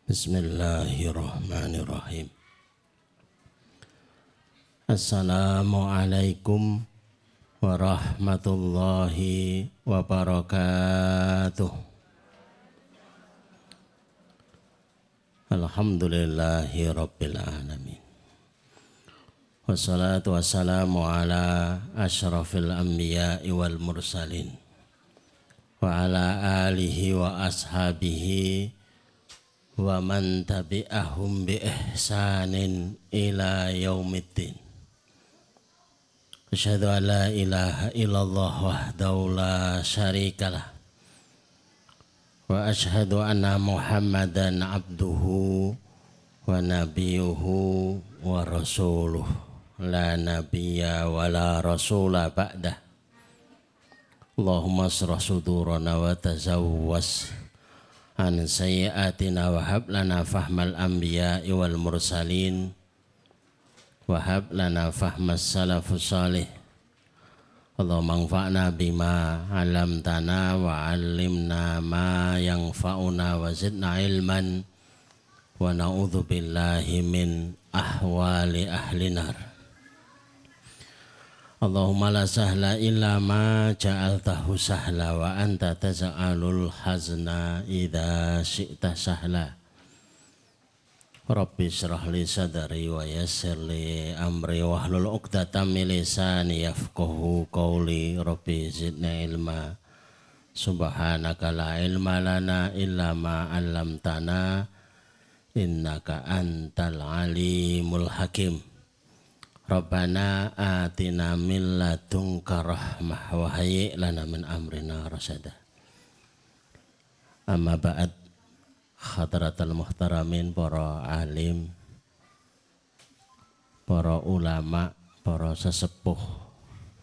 Bismillahirrahmanirrahim. Assalamualaikum warahmatullahi wabarakatuh. Alhamdulillahi rabbil alamin. Wassalatu wassalamu ala asyrafil anbiya'i wal mursalin wa ala alihi wa ashabihi wa man tabi'ahum bi ihsanin ila yaumiddin. Asyhadu an la ilaha illallah wahdahu la syarikalah wa asyhadu anna Muhammadan abduhu wa nabiyuhu wa rasuluh la nabiyya wa la rasula ba'dah. Allahumma asrah sudurana wa tazawwas an sayyiatina wa hab lana fahmal anbiya'i wal mursalin wa hab lana fahmas salafus salih. Allahumma anfa'na bima 'allamtana wa 'allimna ma yanfa'una wa zidna ilman wa na'udzu billahi min ahwali ahli nar. Allahumma la sahla illa ma ja'altahu sahla wa anta taz'alul hazna idza syi'ta sahla. Rabbi shrah li sadri wa yassir li amri wahlul 'uqdatam min lisani yafqahu qawli. Rabbi zidni ilma. Subhanaka la ilma lana illa ma 'allamtana innaka antal alimul hakim. Rabbana atina min ladunka rahmah wa hayyi' lana min amrina rasyada. Amma ba'd, hadratal muhtaramin, para alim, para ulama, para sesepuh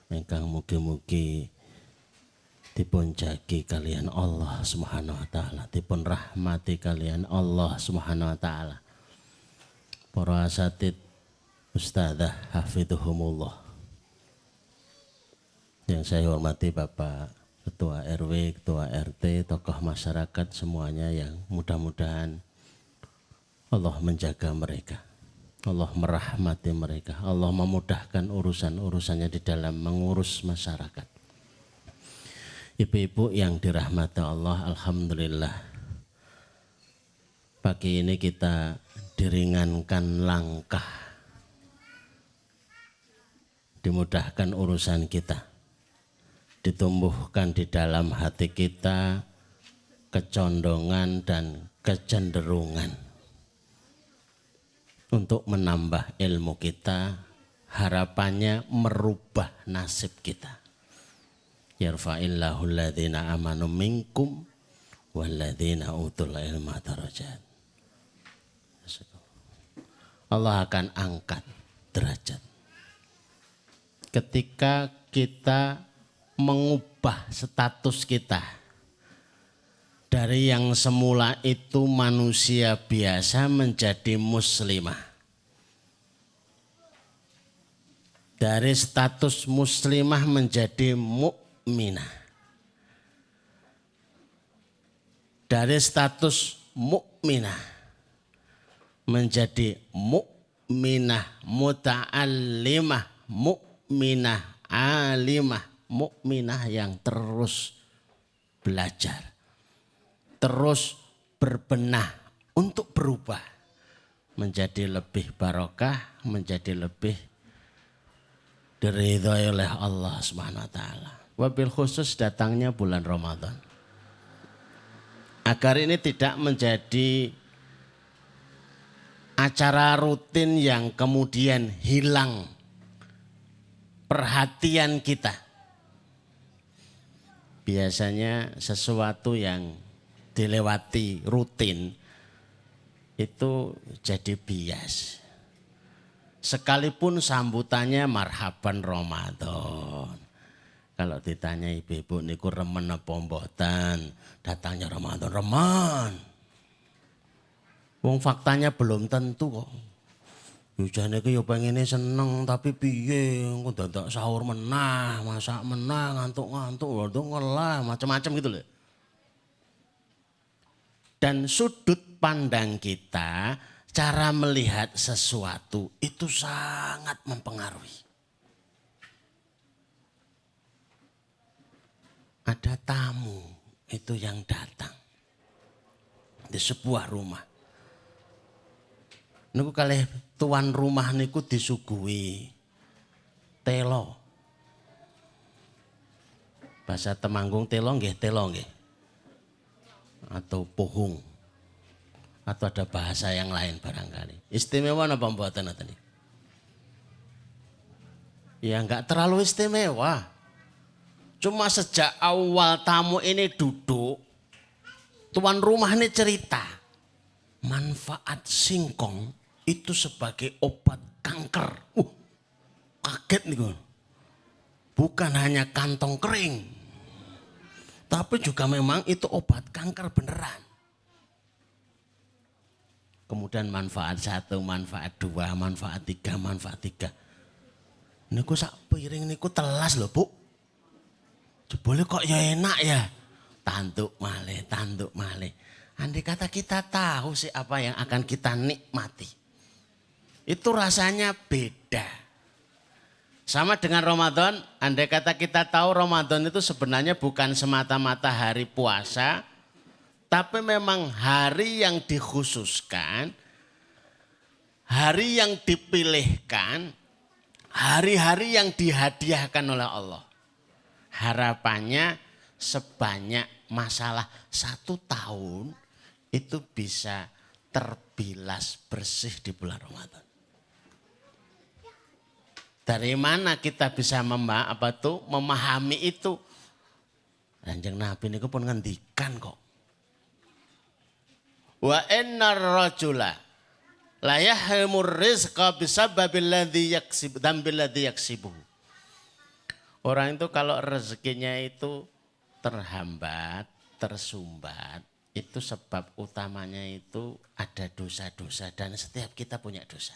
ingkang mugi-mugi dipun jagi kalian Allah Subhanahu wa taala, dipun rahmati kalian Allah Subhanahu wa taala. Para asatid, Ustadzah hafidhuhumullah, yang saya hormati Bapak Ketua RW, Ketua RT, tokoh masyarakat semuanya, yang mudah-mudahan Allah menjaga mereka, Allah merahmati mereka, Allah memudahkan urusan-urusannya di dalam mengurus masyarakat. Ibu-ibu yang dirahmati Allah, alhamdulillah pagi ini kita diringankan langkah, dimudahkan urusan kita, ditumbuhkan di dalam hati kita kecondongan dan kecenderungan untuk menambah ilmu kita, harapannya merubah nasib kita. Yarfa'illahu alladhina amanu minkum walladhina utul ilma darajat. Allah akan angkat derajat ketika kita mengubah status kita dari yang semula itu manusia biasa menjadi muslimah. Dari status muslimah menjadi mukminah. Dari status mukminah menjadi mukminah muta'allimah, mukminah alimah, mukminah yang terus belajar, terus berbenah untuk berubah menjadi lebih barokah, menjadi lebih diridhai oleh Allah Subhanahu wa taala. Wabil khusus datangnya bulan Ramadan, agar ini tidak menjadi acara rutin yang kemudian hilang perhatian kita. Biasanya sesuatu yang dilewati rutin itu jadi bias. Sekalipun sambutannya marhaban Ramadan. Kalau ditanya ibu-ibu niku remen apa mboten datangnya Ramadan, remen. Wong faktanya belum tentu kok. Jane iki yo pengene seneng tapi piye engko dadak sahur menah, masak menah, ngantuk-ngantuk, ngelah macam-macam gitu loh. Dan sudut pandang kita, cara melihat sesuatu itu sangat mempengaruhi. Ada tamu itu yang datang di sebuah rumah. Niku kalih tuan rumah niku disuguhi telo. Bahasa Temanggung telo nggih. Atau pohung. Atau ada bahasa yang lain barangkali. Istimewa napa mboten ngoten iki? Ya enggak terlalu istimewa. Cuma sejak awal tamu ini duduk, tuan rumah ini cerita. Manfaat singkong itu sebagai obat kanker. Kaget nih gue. Bukan hanya kantong kering. Tapi juga memang itu obat kanker beneran. Kemudian manfaat 1, manfaat 2, manfaat 3, manfaat 3. Niku sak piring niku telas lho Bu. Jebule kok ya enak ya. Tanduk malih. Andai kata kita tahu sih apa yang akan kita nikmati. Itu rasanya beda. Sama dengan Ramadan, andai kata kita tahu Ramadan itu sebenarnya bukan semata-mata hari puasa. Tapi memang hari yang dikhususkan, hari yang dipilihkan, hari-hari yang dihadiahkan oleh Allah. Harapannya sebanyak masalah 1 tahun itu bisa terbilas bersih di bulan Ramadan. Dari mana kita bisa memahami itu? Kanjeng Nabi niku pun ngendikan kok. Wa innar rajula la yahmur rizqa bisababil ladzi yaksib dzambil ladzi yaksibu. Orang itu kalau rezekinya itu terhambat, tersumbat, itu sebab utamanya itu ada dosa-dosa dan setiap kita punya dosa.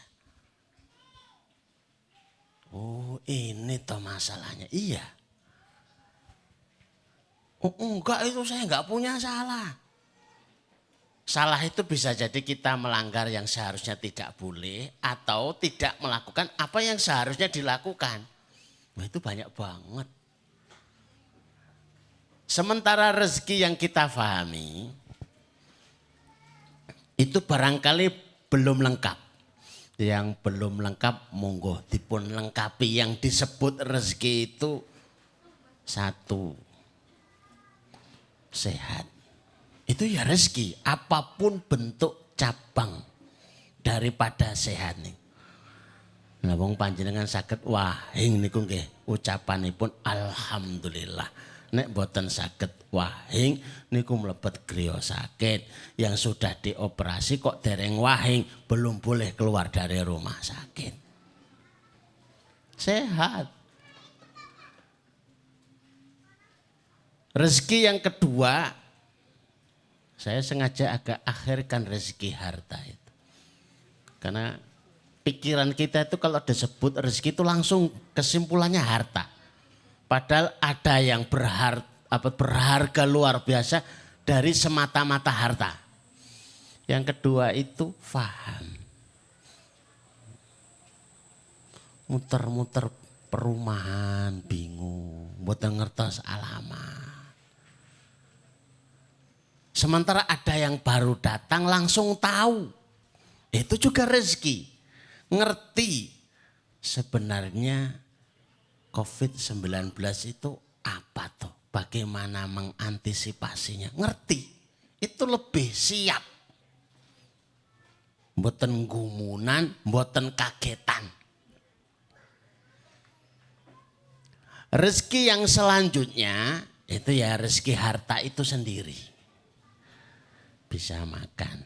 Oh, ini toh masalahnya. Iya. Oh, enggak, itu saya enggak punya salah. Salah itu bisa jadi kita melanggar yang seharusnya tidak boleh atau tidak melakukan apa yang seharusnya dilakukan. Nah, itu banyak banget. Sementara rezeki yang kita pahami itu barangkali belum lengkap. Yang belum lengkap monggo dipun lengkapi. Yang disebut rezeki itu 1, sehat. Itu ya rezeki, apapun bentuk cabang daripada sehat nih. Nah wong panjenengan saged wahing niku nggih ucapanipun alhamdulillah. Nek boten saged wahing niku mlebet griya sakit. Yang sudah dioperasi kok dereng wahing belum boleh keluar dari rumah sakit. Sehat. Rezeki yang kedua, saya sengaja agak akhirkan rezeki harta itu. Karena pikiran kita itu kalau disebut rezeki itu langsung kesimpulannya harta. Padahal ada yang berharga luar biasa dari semata-mata harta. Yang kedua itu faham. Muter-muter perumahan bingung, mboten ngertos alamat. Sementara ada yang baru datang langsung tahu. Itu juga rezeki. Ngerti sebenarnya COVID-19 itu apa toh? Bagaimana mengantisipasinya? Ngerti. Itu lebih siap. Mboten gumunan, mboten kagetan. Rezeki yang selanjutnya itu ya rezeki harta itu sendiri. Bisa makan,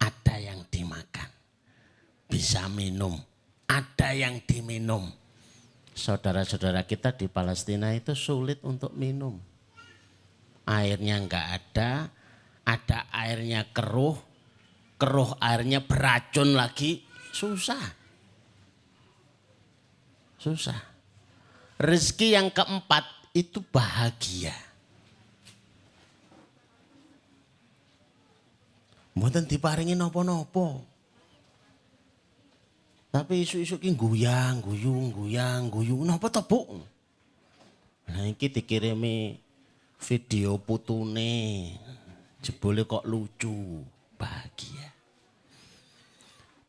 ada yang dimakan. Bisa minum, ada yang diminum. Saudara-saudara kita di Palestina itu sulit untuk minum. Airnya enggak ada airnya keruh airnya beracun lagi, susah. Rezeki yang keempat itu bahagia. Mboten diparingi napa-napa. Tapi isu-isu ki guyang, guyung. Napa to, Bu? Nah iki dikirimi video putune. Jebule kok lucu, bahagia.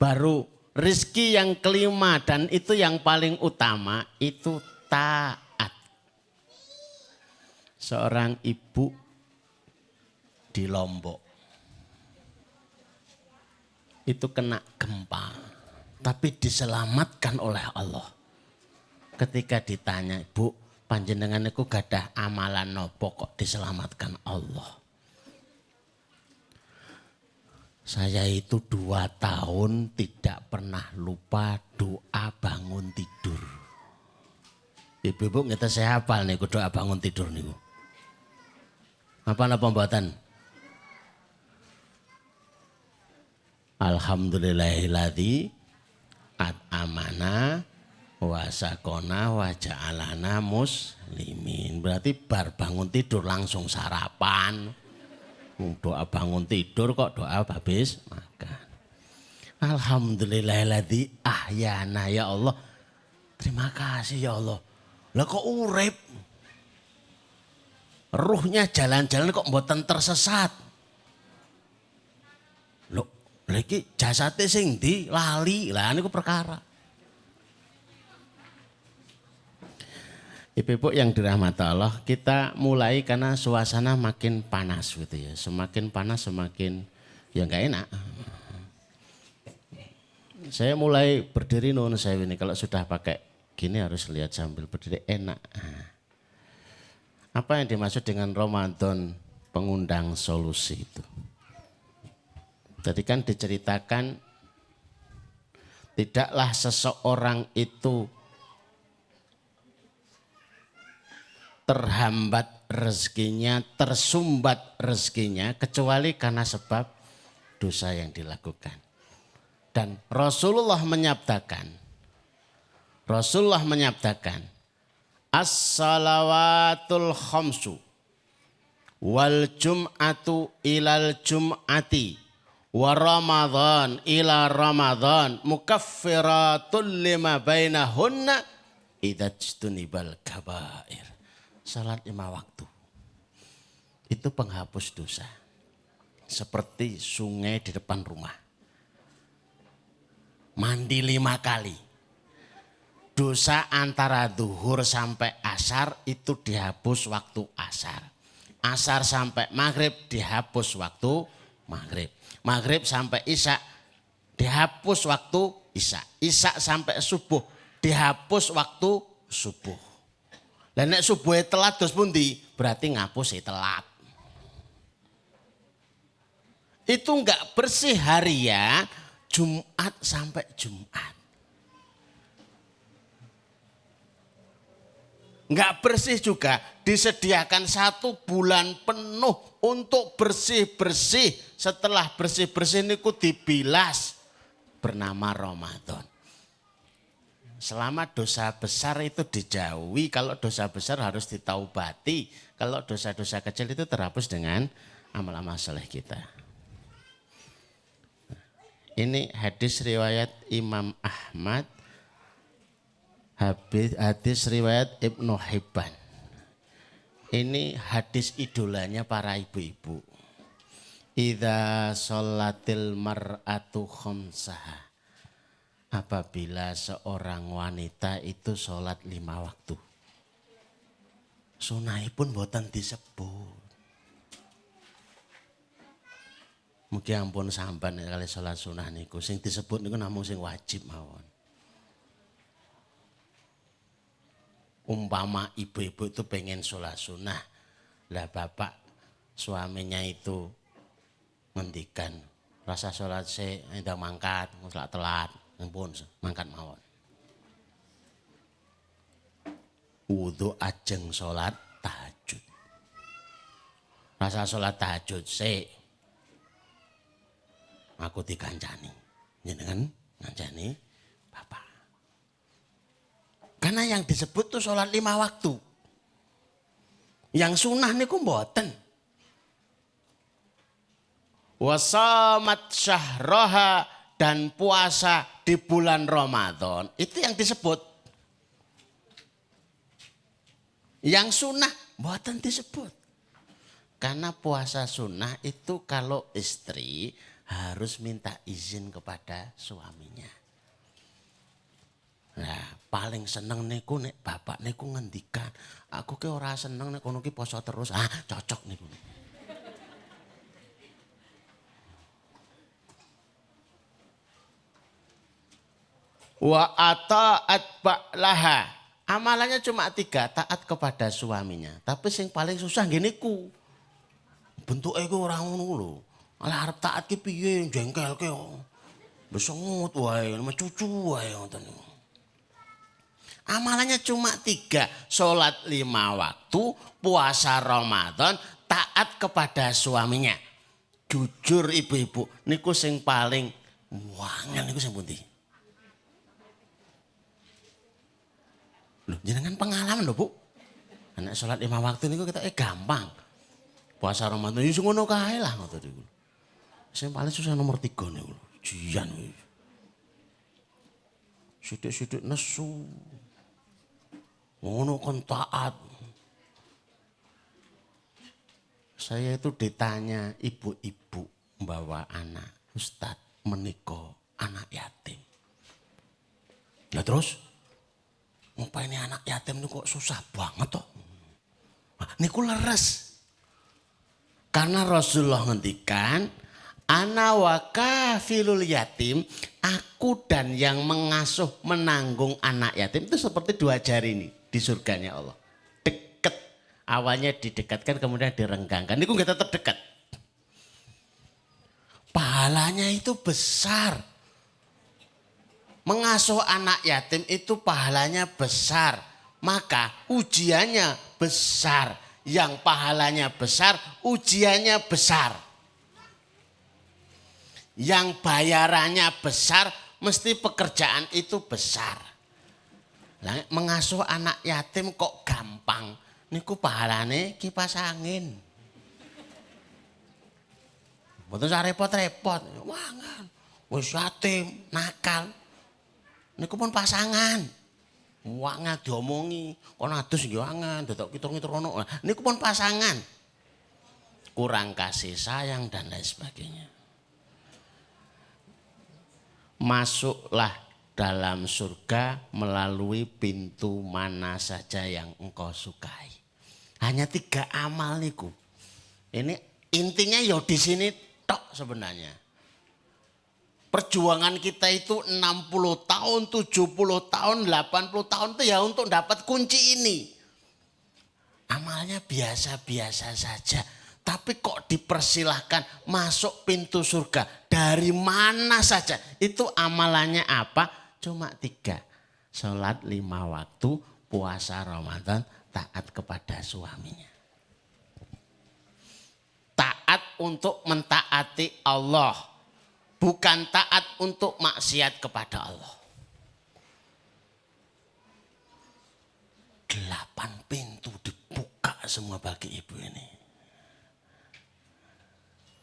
Baru rizki yang kelima dan itu yang paling utama itu taat. Seorang ibu di Lombok itu kena gempa. Tapi diselamatkan oleh Allah. Ketika ditanya, Bu, panjenengan itu gadah amalan nopo kok diselamatkan Allah. Saya itu 2 tahun tidak pernah lupa doa bangun tidur. Ibu-ibu kita saya hafal nih doa bangun tidur nih. Apa mboten? Alhamdulillahilladzi amana wa sakona wa ja'alana muslimin. Berarti bar bangun tidur langsung sarapan. Doa bangun tidur kok doa habis makan. Alhamdulillahilladzi ahyana ya Allah. Terima kasih ya Allah. Lah kok urip. Ruhnya jalan-jalan kok mboten tersesat. Loh, lagi jasate sing ndi lali. Lah niku perkara. Ibu-ibu yang dirahmati Allah, kita mulai karena suasana makin panas gitu ya. Semakin panas semakin ya enggak enak. Saya mulai berdiri nuwun sewu ini kalau sudah pakai gini harus lihat sambil berdiri enak. Apa yang dimaksud dengan Ramadan pengundang solusi itu? Tadi kan diceritakan tidaklah seseorang itu terhambat rezekinya, tersumbat rezekinya kecuali karena sebab dosa yang dilakukan. Dan Rasulullah menyabdakan, as-salawatul khamsu wal jum'atu ilal jum'ati wa ramadhan ila ramadhan mukaffiratul lima bainahunna idza jtunibal kabair. Salat 5 waktu itu penghapus dosa. Seperti sungai di depan rumah. Mandi 5 kali. Dosa antara zuhur sampai asar itu dihapus waktu asar. Asar sampai maghrib dihapus waktu maghrib. Maghrib sampai isya dihapus waktu isya. Isya sampai subuh dihapus waktu subuh. Dan nek subuhnya telat dos pundi berarti ngapus telat. Itu enggak bersih harian Jumat sampai Jumat. Enggak bersih juga disediakan 1 bulan penuh untuk bersih-bersih. Setelah bersih-bersih niku dibilas bernama Ramadan. Selama dosa besar itu dijauhi, kalau dosa besar harus ditaubati. Kalau dosa-dosa kecil itu terhapus dengan amal-amal saleh kita. Ini hadis riwayat Imam Ahmad, hadis riwayat Ibnu Hibban. Ini hadis idolanya para ibu-ibu. Idza sholatil mar'atu khamsaha. Apabila seorang wanita itu sholat 5 waktu. Sunahipun boten disebut. Mugi ampun sampean kali sholat sunah niku. Sing disebut niku namung sing wajib mawon. Umpama ibu-ibu itu pengen sholat sunnah. Lah bapak suaminya itu ngendikan. Rasa sholat se enda mangkat, sholat telat. Ampun mangkat mawon. Wudu ajeng sholat tahajud. Rasa sholat tahajud se aku dikancani. Jenengan ngancani bapak. Karena yang disebut tuh sholat 5 waktu. Yang sunah niku mboten. Wasamat syahroha, dan puasa di bulan Ramadan. Itu yang disebut. Yang sunnah mboten disebut. Karena puasa sunnah itu kalau istri harus minta izin kepada suaminya. Nah, paling seneng niku nek bapak niku ngendikan, aku ki ora seneng nek kono ki poso terus. Ah, cocok niku. Wa ata'at ba'laha. Amalannya cuma 3, taat kepada suaminya. Tapi yang paling susah gini ku. Bentuknya ku orang ngono lho. Alah arep taat ki piye jengkel ke. Besengut wae, nama cucu wae ngoten. Amalannya cuma 3, sholat 5 waktu, puasa Ramadan, taat kepada suaminya. Jujur ibu-ibu, niku sing paling wangen niku sing pundi? Loh, jenengan pengalaman lho, Bu. Anak sholat 5 waktu niku kita gampang. Puasa Ramadan iso ngono kae lah ngoten niku. Sing paling susah nomor 3 niku. Jian iki. Sithik-sithik nesu. Ngono kon taat. Saya itu ditanya ibu-ibu membawa anak, Ustadz menika anak yatim. Nah terus? Ngapa ini anak yatim ini kok susah banget toh? Niku leres. Karena Rasulullah ngendikan, ana wa kafilul yatim, aku dan yang mengasuh menanggung anak yatim itu seperti 2 jari ini di surganya Allah. Dekat. Awalnya didekatkan kemudian direnggangkan. Niku nggak tetap dekat. Pahalanya itu besar. Mengasuh anak yatim itu pahalanya besar. Maka ujiannya besar. Yang pahalanya besar, ujiannya besar. Yang bayarannya besar, mesti pekerjaan itu besar. Nah, mengasuh anak yatim kok gampang. Niku pahalane kipas angin. Mboten usah repot-repot. Wangan. Wis yatim, nakal. Niku pun pasangan. Wangan diomongi, kon adus nggih wangan, dadak kitur-kitur ono. Niku pun pasangan. Kurang kasih sayang dan lain sebagainya. Masuklah dalam surga melalui pintu mana saja yang engkau sukai. Hanya 3 amal niku. Ini intinya ya di sini tok sebenarnya. Perjuangan kita itu 60 tahun, 70 tahun, 80 tahun itu ya untuk dapat kunci ini. Amalnya biasa-biasa saja. Tapi kok dipersilahkan masuk pintu surga. Dari mana saja. Itu amalannya apa? Cuma 3. Sholat 5 waktu, puasa Ramadan, taat kepada suaminya. Taat untuk mentaati Allah. Bukan taat untuk maksiat kepada Allah. 8 pintu dibuka semua bagi ibu ini.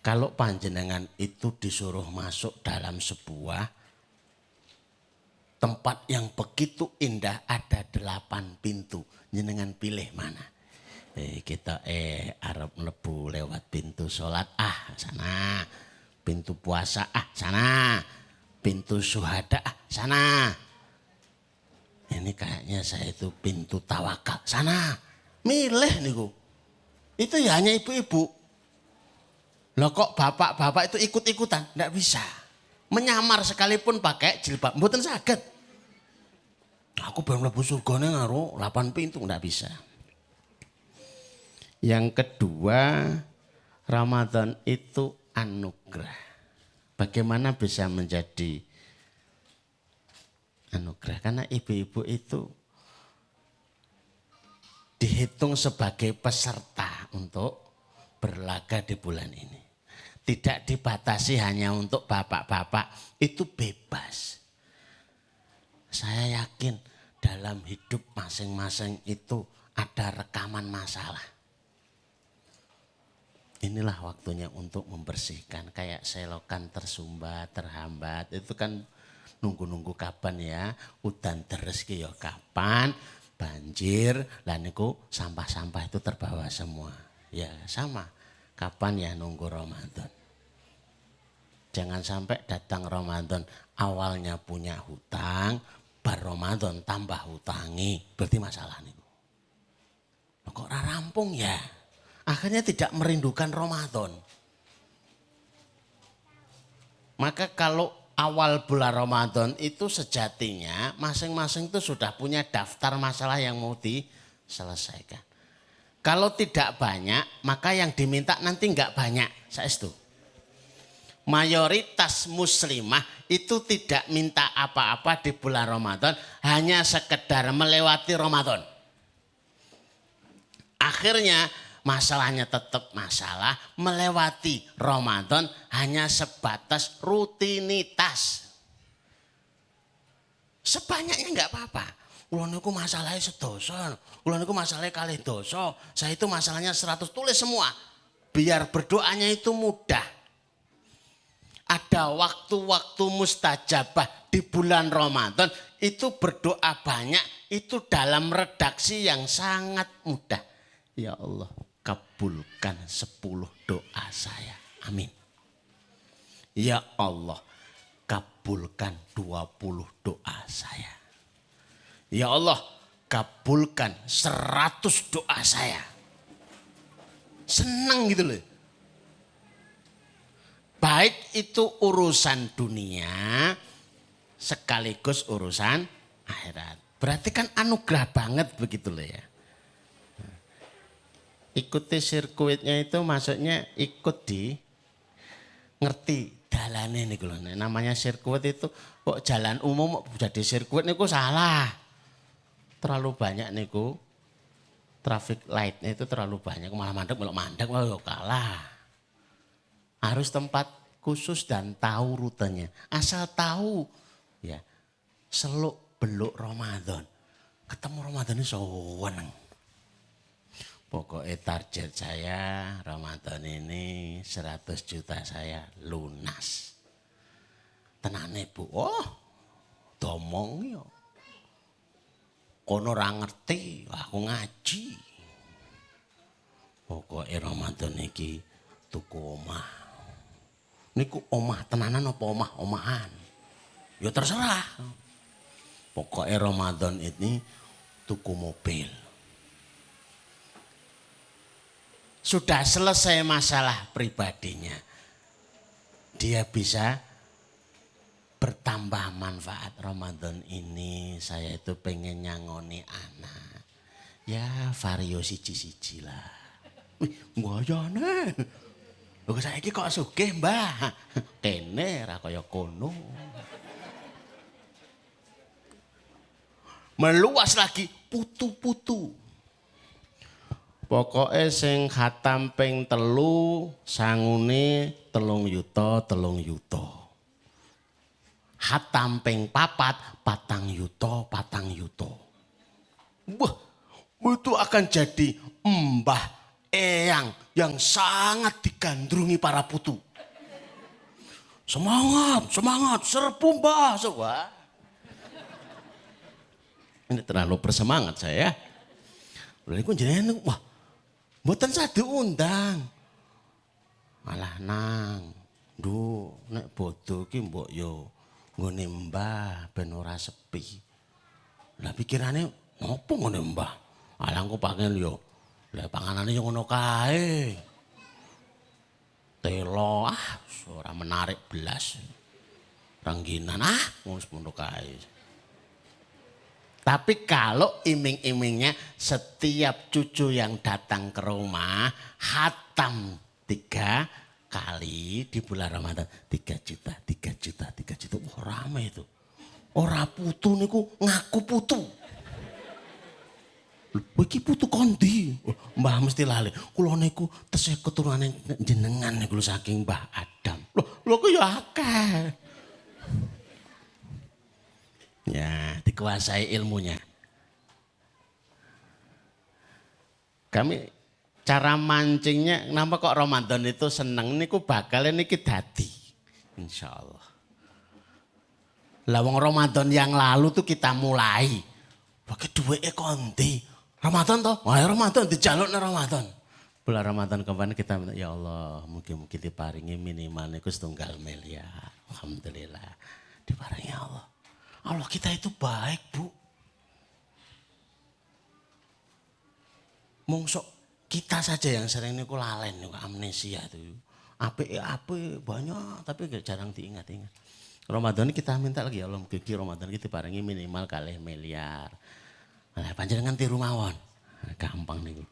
Kalau panjenengan itu disuruh masuk dalam sebuah tempat yang begitu indah, ada 8 pintu. Jenengan pilih mana? Kita arep mlebu lewat pintu sholat, sana. Pintu puasa, sana. Pintu syuhada, sana. Ini kayaknya saya itu pintu tawakal, sana. Milih niku. Itu ya hanya ibu-ibu. Loh kok bapak-bapak itu ikut-ikutan? Nggak bisa. Menyamar sekalipun pakai jilbab, mboten saged. Aku baru mlebu surgane ngaruh 8 pintu, nggak bisa. Yang kedua, Ramadan itu anugerah. Bagaimana bisa menjadi anugerah? Karena ibu-ibu itu dihitung sebagai peserta untuk berlaga di bulan ini. Tidak dibatasi hanya untuk bapak-bapak, itu bebas. Saya yakin dalam hidup masing-masing itu ada rekaman masalah. inilah waktunya untuk membersihkan. Kayak selokan tersumbat, terhambat. Itu kan nunggu-nunggu kapan ya. Udan deres ki ya kapan. Banjir. Lah niku sampah-sampah itu terbawa semua. Ya sama. Kapan ya nunggu Ramadan. Jangan sampai datang Ramadan awalnya punya hutang. Bar Ramadan tambah hutangi. Berarti masalah niku. Kok rampung ya. Akhirnya tidak merindukan Ramadan. Maka kalau awal bulan Ramadan itu sejatinya masing-masing itu sudah punya daftar masalah yang mau diselesaikan. Kalau tidak banyak, maka yang diminta nanti enggak banyak. Saestu. Mayoritas muslimah itu tidak minta apa-apa di bulan Ramadan, hanya sekedar melewati Ramadan. Akhirnya masalahnya tetap masalah, melewati Ramadan hanya sebatas rutinitas. Sebanyaknya enggak apa-apa. Kula niku masalahnya sedoso, kula niku masalahnya kalih doso, saya itu masalahnya 100, tulis semua. Biar berdoanya itu mudah. Ada waktu-waktu mustajabah di bulan Ramadan, itu berdoa banyak, itu dalam redaksi yang sangat mudah. Ya Allah, kabulkan 10 doa saya. Amin. Ya Allah, kabulkan 20 doa saya. Ya Allah, kabulkan 100 doa saya. Senang gitu loh. Baik itu urusan dunia sekaligus urusan akhirat. Berarti kan anugerah banget begitu loh ya. Ikuti sirkuitnya itu maksudnya ikut di ngerti dalane niku lho. Namanya sirkuit itu kok jalan umum jadi sirkuit niku salah. Terlalu banyak niku traffic light-nya itu terlalu banyak, malah mandek malah kalah. Harus tempat khusus dan tahu rutenya. Asal tahu ya. Seluk beluk Ramadan. Ketemu Ramadan ini seneng. Pokoknya target saya Ramadan ini 100 juta saya lunas. Tenane Bu, oh domong yo. Kono ora ngerti, aku ngaji. Pokoknya Ramadan iki tuku omah. Niku omah tenanan apa omah-omahan? Ya terserah. Pokoknya Ramadan ini tuku mobil. Sudah selesai masalah pribadinya. Dia bisa bertambah manfaat Ramadan ini. Saya itu pengen nyangoni anak. Ya vario siji-siji lah. Wih, mbayane. Lho saiki kok sugih, Mbah? Kene ra kaya kono. Meluas lagi putu-putu. Pokoknya sing khatam ping 3 sangune 3 yuta. Khatam ping 4 4 yuta. Wah, itu akan jadi mbah eyang yang sangat digandrungi para putu. Semangat, serbu mbah. Wah. Ini terlalu bersemangat saya. Lalu aku jenengan, wah, mboten sadhe undang. Malah nang, nek bodo ki mbok yo nggone mbah ben ora sepi. Lah pikirane ngopo ngene mbah? Alah engko pangen yo. Lah panganane yo ngono kae. Telo ora menarik belas. Rangginan ngono kae. Tapi kalau iming-imingnya setiap cucu yang datang ke rumah khatam 3 kali di bulan Ramadan 3 juta. Wah rame itu. Ora putu niku ngaku putu. Iki putu kondi. Mbah mesti lali. Kula niku tesih keturunane jenengan niku saking Mbah Adam. Lho kok ya akeh. Ya, dikuasai ilmunya. Kami cara mancingnya, kenapa kok Ramadan itu seneng niku bakal niki dadi. Insyaallah. Lah wong Ramadan yang lalu tuh kita mulai. Pakai duweke kondi. Ramadan toh? Wah, Ramadan dijalukne Ramadan. Bulan Ramadan kemarin kita minta, ya Allah, mungkin-mungkin diparingi minimal niku 1 miliar. Alhamdulillah. Diparingi Allah. Allah kita itu baik, Bu. Mungsok kita saja yang sering niku lalen niku amnesia tuh. Apik banyak tapi jarang diingat-ingat. Ramadan kita minta lagi ya Allah mugi Ramadan kita paringi minimal 2 miliar. Nah, panjenengan tiru mawon. Gampang niku.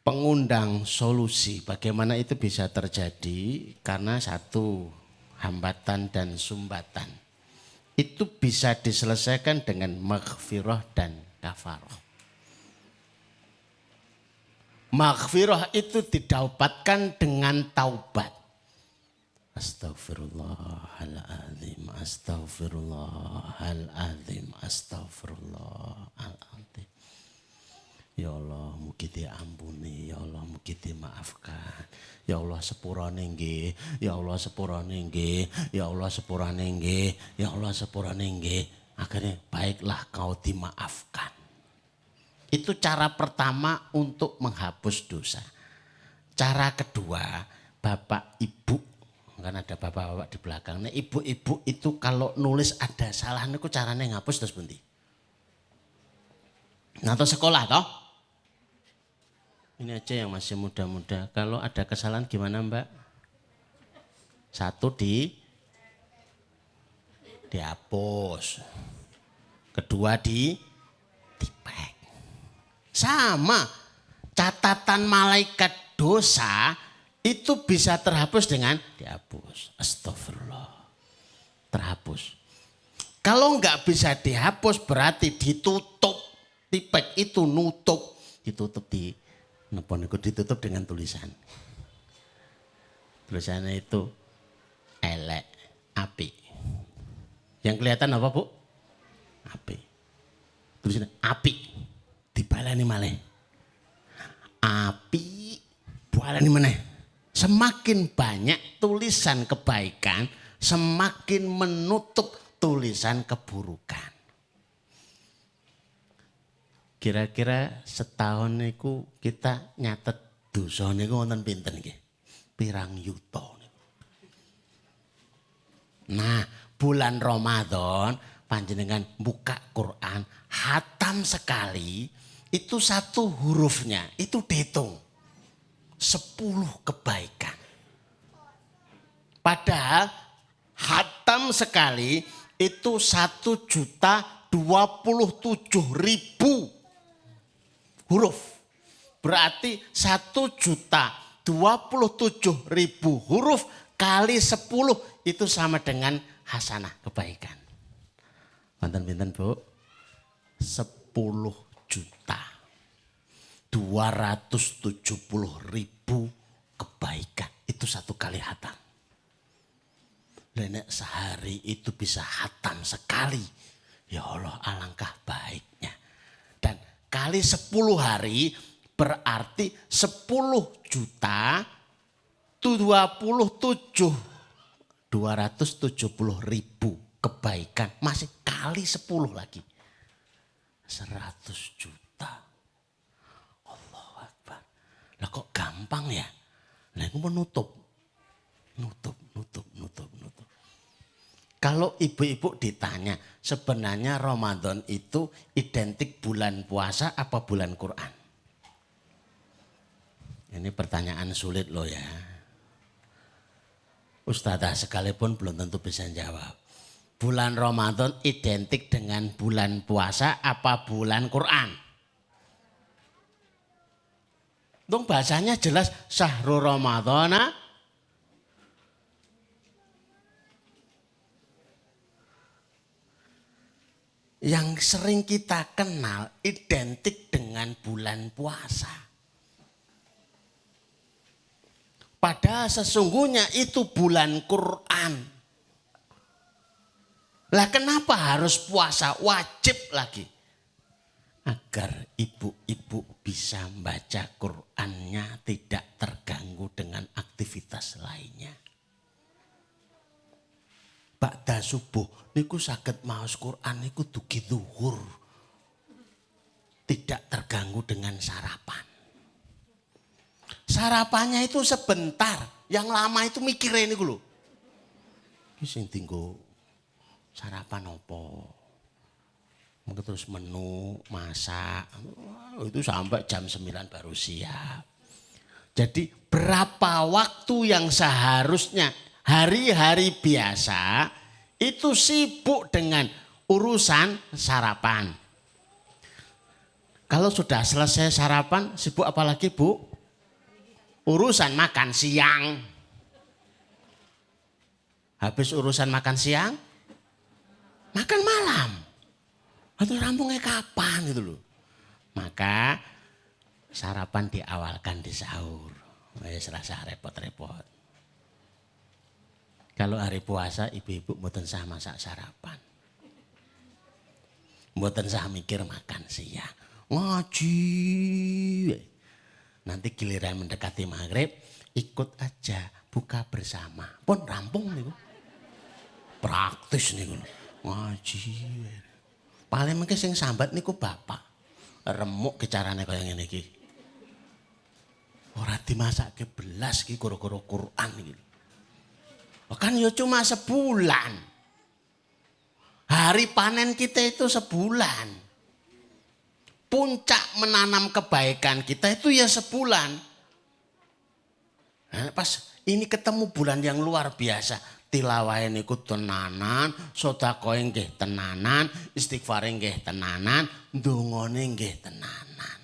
Pengundang solusi bagaimana itu bisa terjadi karena satu hambatan dan sumbatan. Itu bisa diselesaikan dengan maghfirah dan kafarah. Maghfirah itu didapatkan dengan taubat. Astaghfirullahaladzim, astaghfirullahaladzim, astaghfirullahaladzim. Ya Allah, mugi diampuni, ya Allah, mugi dimaafkan. Ya Allah sepurane nggih, ya Allah sepurane nggih, ya Allah sepurane nggih, ya Allah sepurane nggih. Akhirnya baiklah kau dimaafkan. Itu cara pertama untuk menghapus dosa. Cara kedua, Bapak Ibu, kan ada bapak-bapak di belakang. Nah, ibu-ibu itu kalau nulis ada salah niku carane ngapus terus pundi? Nah, atau sekolah toh? Ini aja yang masih muda-muda. Kalau ada kesalahan gimana, Mbak? Satu dihapus. Kedua dipek. Sama catatan malaikat dosa itu bisa terhapus dengan dihapus. Astagfirullah. Terhapus. Kalau enggak bisa dihapus berarti ditutup. Tipek itu nutup. Ditutup ditutup dengan tulisan. Tulisannya itu elek, api. Yang kelihatan apa, Bu? Api. Tulisannya api. Dibalani malih. Api balani meneh. Semakin banyak tulisan kebaikan, semakin menutup tulisan keburukan. Kira-kira setahun niku kita nyatet dosa niku wonten pinten nggih? Pirang yuta niku. Nah, bulan Ramadan panjenengan buka Quran, hatam sekali, itu satu hurufnya, itu dihitung 10 kebaikan. Padahal hatam sekali itu 1.027.000 huruf. Berarti 1.027.000 huruf kali 10 itu sama dengan hasanah kebaikan. Mantan pinten Bu? 10.270.000 kebaikan. Itu satu kali hatam. Nenek sehari itu bisa hatam sekali. Ya Allah alangkah baiknya. Dan kali 10 hari berarti 10.027.270.000 kebaikan. Masih kali 10 lagi. 100 juta. Allahu Akbar. Lah kok gampang ya? Nah itu menutup. Nutup. Kalau ibu-ibu ditanya, sebenarnya Ramadan itu identik bulan puasa apa bulan Quran? Ini pertanyaan sulit loh ya. Ustadzah sekalipun belum tentu bisa jawab. Bulan Ramadan identik dengan bulan puasa apa bulan Quran? Dong bahasanya jelas syahrul Ramadhana. Yang sering kita kenal identik dengan bulan puasa. Padahal sesungguhnya itu bulan Quran. Lah kenapa harus puasa? Wajib lagi. agar ibu-ibu bisa membaca Qur'annya tidak terganggu dengan aktivitas lainnya. Ba'da subuh niku saged maos Qur'an niku dugi zuhur. Tidak terganggu dengan sarapan. Sarapannya itu sebentar, yang lama itu mikirin niku lho. Iki sing tinggo sarapan opo? Mungkin terus menu, masak, itu sampai jam 9 baru siap. Jadi berapa waktu yang seharusnya hari-hari biasa itu sibuk dengan urusan sarapan. Kalau sudah selesai sarapan, sibuk apa lagi Bu? Urusan makan siang. Habis urusan makan siang, makan malam. Atau rampungnya kapan gitu loh. Maka sarapan diawalkan di sahur. Serasa repot-repot. Kalau hari puasa ibu-ibu mboten sah masak sarapan. Mboten sah mikir makan siang. Ngaji. Nanti giliran mendekati maghrib ikut aja buka bersama. Pun rampung niku. Praktis niku. Ngaji. Paling mungkin sing sambat niku bapak. Remuk ke carane kaya ngene iki. Ora dimasake belas iki gara-gara Quran iki. Kan ya cuma sebulan. Hari panen kita itu sebulan. Puncak menanam kebaikan kita itu ya sebulan. Nah, pas ini ketemu bulan yang luar biasa. Tilawah niku tenanan, sedekah nggih tenanan, istighfar nggih tenanan, ndongane nggih tenanan.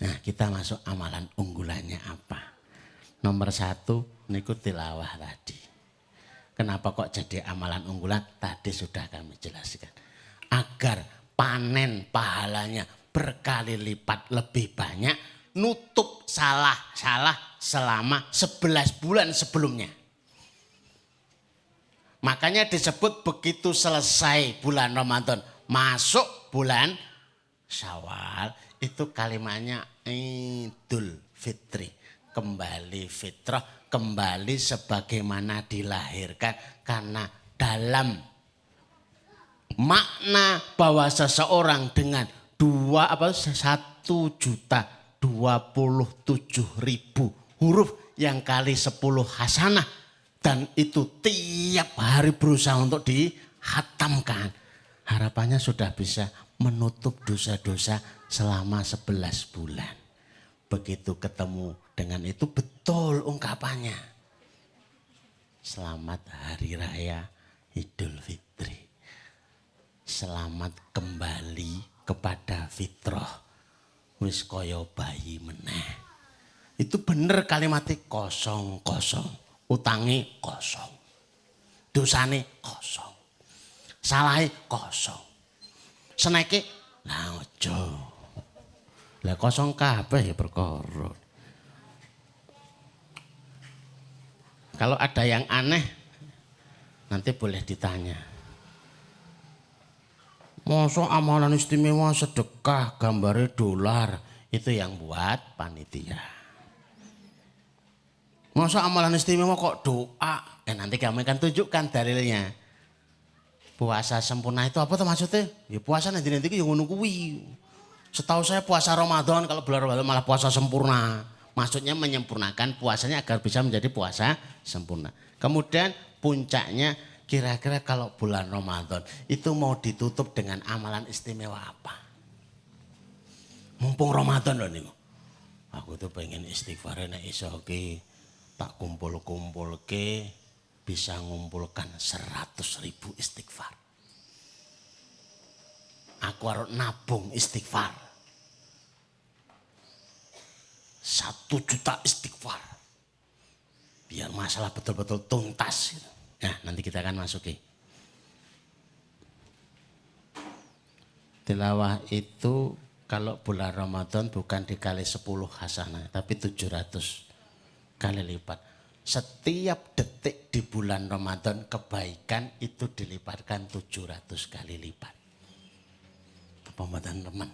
Nah, kita masuk amalan unggulannya apa? Nomor 1 niku tilawah tadi. Kenapa kok jadi amalan unggulan? Tadi sudah kami jelaskan. Agar panen pahalanya berkali lipat lebih banyak. Nutup salah-salah selama 11 bulan sebelumnya. Makanya disebut begitu selesai bulan Ramadan. Masuk bulan Syawal. Itu kalimatnya Idul Fitri. Kembali fitrah, kembali sebagaimana dilahirkan. Karena dalam makna bahwa seseorang dengan 1.027.000 huruf yang kali 10 hasanah. Dan itu tiap hari berusaha untuk dihatamkan. Harapannya sudah bisa menutup dosa-dosa selama 11 bulan. Begitu ketemu dengan itu betul ungkapannya. Selamat Hari Raya Idul Fitri. Selamat kembali kepada fitrah. Wis kaya bayi meneh. Itu bener kalimatnya kosong. Utangi kosong. Dosane kosong. Salahe kosong. Seneke lah ojo. Lah kosong kabeh ya perkara. Kalau ada yang aneh nanti boleh ditanya. Masa amalan istimewa sedekah gambarnya dolar itu yang buat panitia. Masa amalan istimewa kok doa? Nanti kami akan tunjukkan dalilnya. Puasa sempurna itu apa tuh maksudnya? Ya puasa nanti yang ngono kuwi. Setahu saya puasa Ramadan kalau bulan Ramadan malah puasa sempurna. Maksudnya menyempurnakan puasanya agar bisa menjadi puasa sempurna. Kemudian puncaknya kira-kira kalau bulan Ramadan itu mau ditutup dengan amalan istimewa apa? Mumpung Ramadan loh nih. Aku tuh pengen istighfar nek iso ki tak kumpul-kumpul ke bisa ngumpulkan 100.000 istighfar. Aku harus nabung istighfar. 1 juta istighfar. Biar masalah betul-betul tuntas. Nah nanti kita akan masuki. Tilawah itu kalau bulan Ramadan bukan dikali 10 hasanah. Tapi 700 kali lipat. Setiap detik di bulan Ramadan kebaikan itu dilipatkan 700 kali lipat. Apa mboten teman?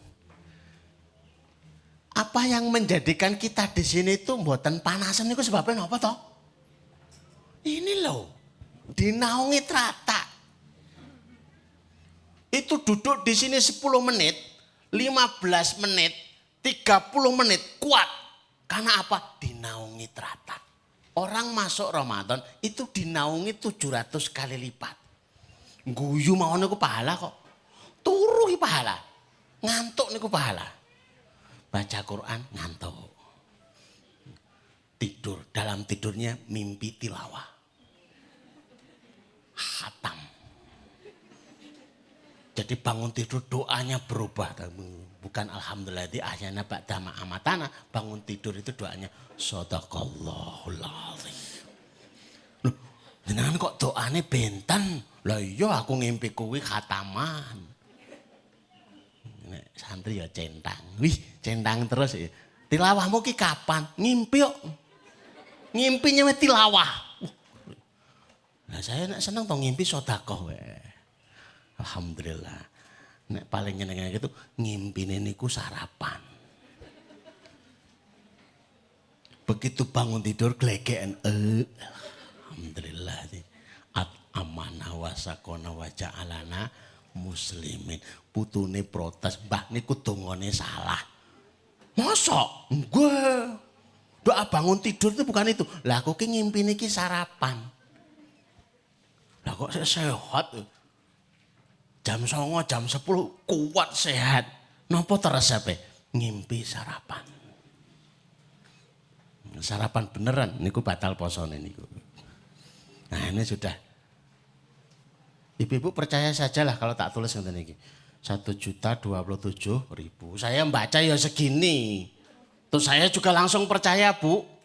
Apa yang menjadikan kita di sini itu mboten panasan itu sebabnya apa toh? Ini loh, dinaungi trata. Itu duduk di sini 10 menit, 15 menit, 30 menit kuat. Karena apa? Dinaungi trata. Orang masuk Ramadan itu dinaungi 700 kali lipat. Guyu mawon niku pahala kok. Turu pahala. Ngantuk niku pahala. Baca Quran ngantuk. Tidur, dalam tidurnya mimpi tilawah. Khatam. Jadi bangun tidur doanya berubah. Bukan alhamdulillah di ahyana ba'da amatana. Bangun tidur itu doanya shadaqallahul azim. Loh, jenengan kok doane benten? Lah iya aku ngimpi kuwi khataman. Nek santri ya centang. Wih, centang terus ya. Tilawahmu ki kapan? Ngimpi kok. Ngimpinya tilawah. Nah saya nek seneng to ngimpi sedekah wae. Alhamdulillah. Nek paling nyenengnya gitu ngimpine niku sarapan. Begitu bangun tidur glegeken alhamdulillah nih. At amanah wa sakona wa ja'alana muslimin. Putune protes, "Mbah niku dongane salah." Mosok? Enggak. Doa bangun tidur itu bukan itu. Lah aku ki ngimpine ki sarapan. Lah kok saya sehat? Jam 09.00, jam 10 kuat sehat. Napa teresepe? Ngimpi sarapan. Sarapan beneran niku batal posone niku. Nah, ini sudah. Ibu-ibu percaya sajalah kalau tak tulis ngeten iki. 1.027.000. Saya membaca ya segini. Terus saya juga langsung percaya, Bu.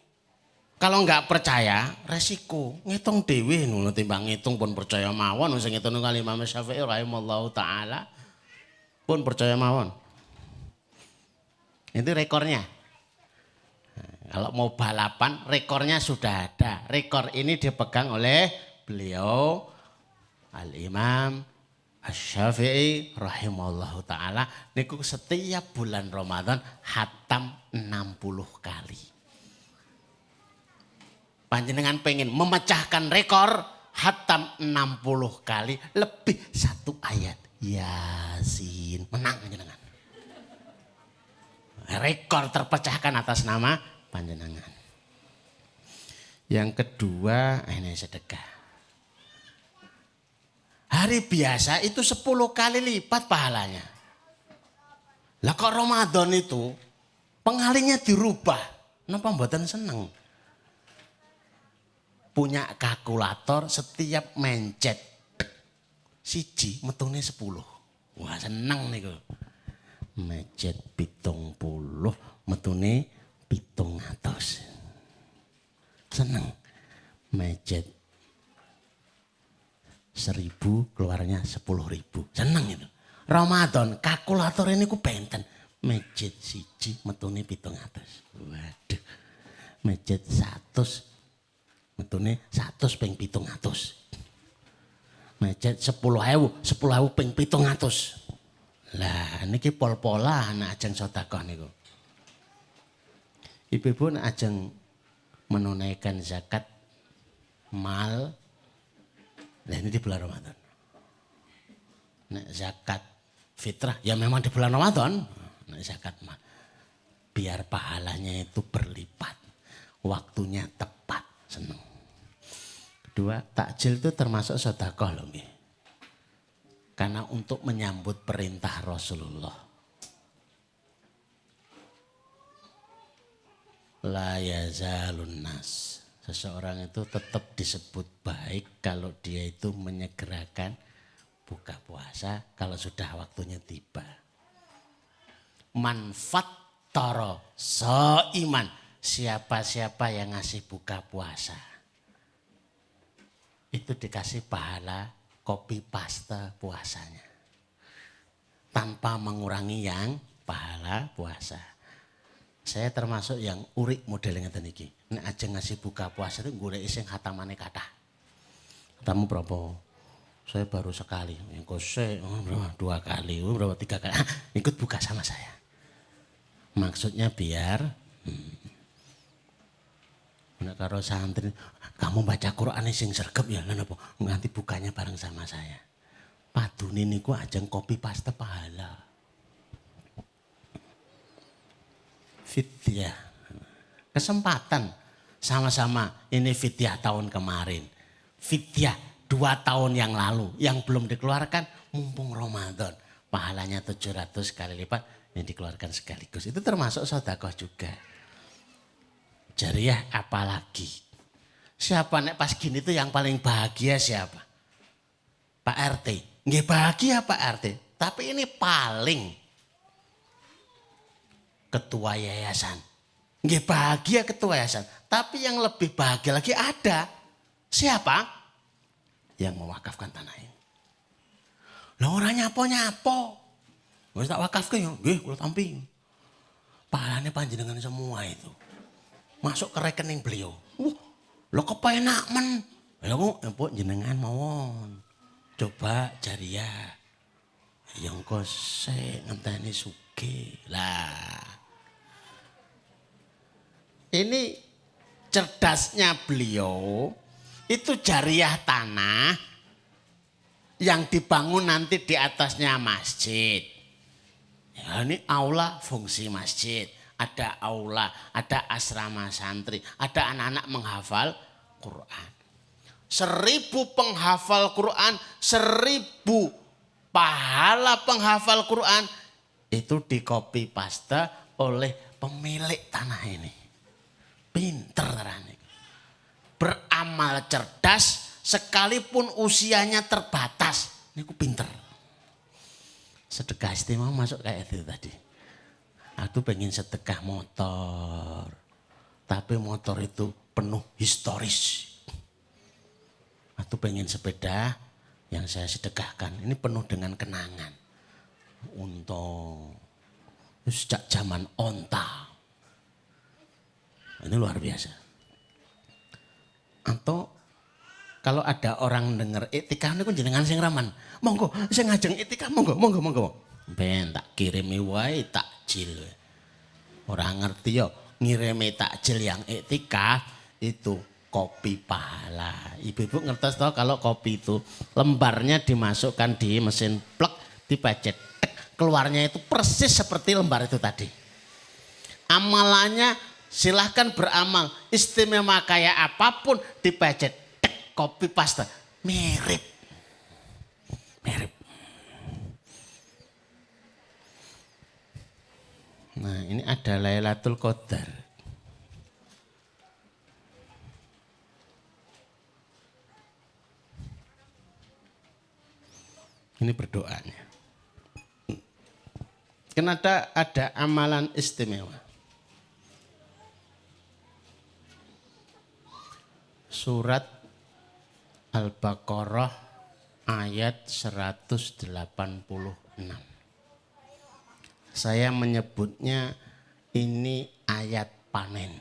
Kalau enggak percaya, resiko. Ngitung dewe ngono timbang ngitung pun percaya mawon sing ngitung kali Imam Syafi'i rahimallahu taala. Pun percaya mawon. Itu rekornya. Kalau mau balapan, rekornya sudah ada. Rekor ini dipegang oleh beliau Al-Imam Asy-Syafi'i rahimallahu taala. Niku setiap bulan Ramadan hatam 60 kali. Panjenengan pengen memecahkan rekor hatam 60 kali lebih satu ayat Yasin. Menang panjenengan. Rekor terpecahkan atas nama panjenengan. Yang kedua, ini sedekah. Hari biasa itu 10 kali lipat pahalanya. Lah kok Ramadan itu pengalinya dirubah. Napa mboten seneng? Punya kalkulator setiap mencet siji metune 10. Wah seneng niku. Mencet 70 metune 700. Seneng. Mencet 1000 keluarnya 10.000. Seneng itu. Ramadan kalkulator ini ku benten. Mencet siji metune 700. Waduh. Mencet 100 metune 100 ping 700. Mencet 10.000 ping 700. Lah niki pol-pola anak ajeng sedekah niku. Ibu-ibu nek ajeng menunaikan zakat mal. Lah ini di bulan Ramadan. Nek zakat fitrah ya memang di bulan Ramadan. Nek zakat mal. Biar pahalanya itu berlipat. Waktunya tepat. Seneng. Kedua, takjil itu termasuk sedekah loh nggih. Karena untuk menyambut perintah Rasulullah. La yazalun nas. Seseorang itu tetap disebut baik kalau dia itu menyegerakan buka puasa kalau sudah waktunya tiba. Manfaat toro iman. Siapa-siapa yang ngasih buka puasa. Itu dikasih pahala kopi paste puasanya. Tanpa mengurangi yang pahala puasa. Saya termasuk yang urik model ngeten iki. Nek aja ngasih buka puasa itu golek sing khatamane kathah. Khatamu berapa? Saya baru sekali. Engko berapa? 2 kali, berapa 3 kali. Ikut buka sama saya. Maksudnya biar nek karo santri, kamu baca Quran sing sregep ya lha napa? Nganti bukanya bareng sama saya. Padune niku ajeng copy paste pahala. Fidyah. Kesempatan sama-sama ini fidyah tahun kemarin. Fidyah 2 tahun yang lalu yang belum dikeluarkan mumpung Ramadan. Pahalanya 700 kali lipat yang dikeluarkan sekaligus. Itu termasuk sedekah juga. Jariah apalagi. Siapa nek pas gini tuh yang paling bahagia siapa? Pak RT. Nggih bahagia Pak RT. Tapi ini paling ketua yayasan. Nggih bahagia ketua yayasan. Tapi yang lebih bahagia lagi ada. Siapa? Yang mewakafkan tanah ini. Lah ora nyapo-nyapo. Wis tak wakafke yo, nggih kula tampi. Pahalane panjenengan semua itu. Masuk ke rekening beliau. Lo kepenak men. Ya kok jenengan mawon. Coba jariah. Yang kok ngenteni sugih. Lah. Ini cerdasnya beliau itu jariah tanah yang dibangun nanti di atasnya masjid. Ya, ini aula fungsi masjid. Ada aula, ada asrama santri, ada anak-anak menghafal Quran. 1000 penghafal Quran, 1000 pahala penghafal Quran itu di copy paste oleh pemilik tanah ini. Pinter terane. Beramal cerdas sekalipun usianya terbatas. Niku pinter. Sedekah istimewa masuk kayak itu tadi. Aku pengen sedekah motor. Tapi motor itu penuh historis. Aku pengen sepeda yang saya sedekahkan. Ini penuh dengan kenangan. Untung. Sejak zaman onta. Ini luar biasa. Atau kalau ada orang dengar iktikaf niku jenengan sing raman. Monggo sing ngajeng iktikaf monggo. Ben tak kirimi wae takjil. Ora ngerti yo ngirimi takjil yang iktikaf itu kopi pahala. Ibu-ibu ngertos toh kalau kopi itu lembarnya dimasukkan di mesin plek dipecet keluarnya itu persis seperti lembar itu tadi. Amalannya silahkan beramal istimewa kayak apapun dipecet kopi paste mirip. Nah ini ada Lailatul Qadar. Ini berdoanya. Kenapa ada amalan istimewa? Surat Al-Baqarah ayat 186. Saya menyebutnya ini ayat panen.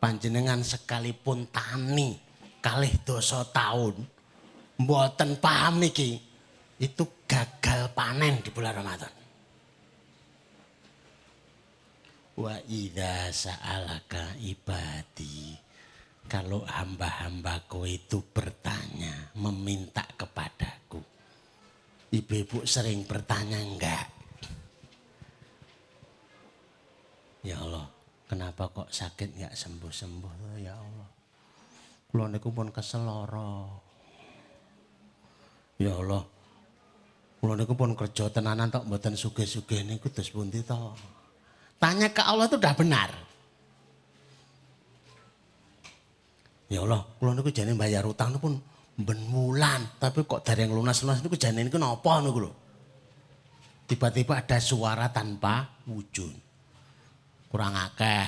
Panjenengan sekalipun tani kalih dosa tahun, mboten paham niki, itu gagal panen di bulan Ramadan. Wa idza sa'alaka ibadi, kalau hamba-hambaku itu bertanya, meminta kepadaku. Ibu-ibu sering bertanya enggak? Ya Allah, kenapa kok sakit enggak sembuh-sembuh? Ya Allah, kula niku pun kesel lara. Ya Allah, kula niku pun kerja tenanan tok mboten sugih-sugih niku terus pundi to? Tanya ke Allah itu udah benar. Ya Allah, kula niku jane bayar utang pun ben wulan, tapi kok dari yang lunas-lunas niku jane niku napa niku lho. Tiba-tiba ada suara tanpa wujud. Kurang akeh.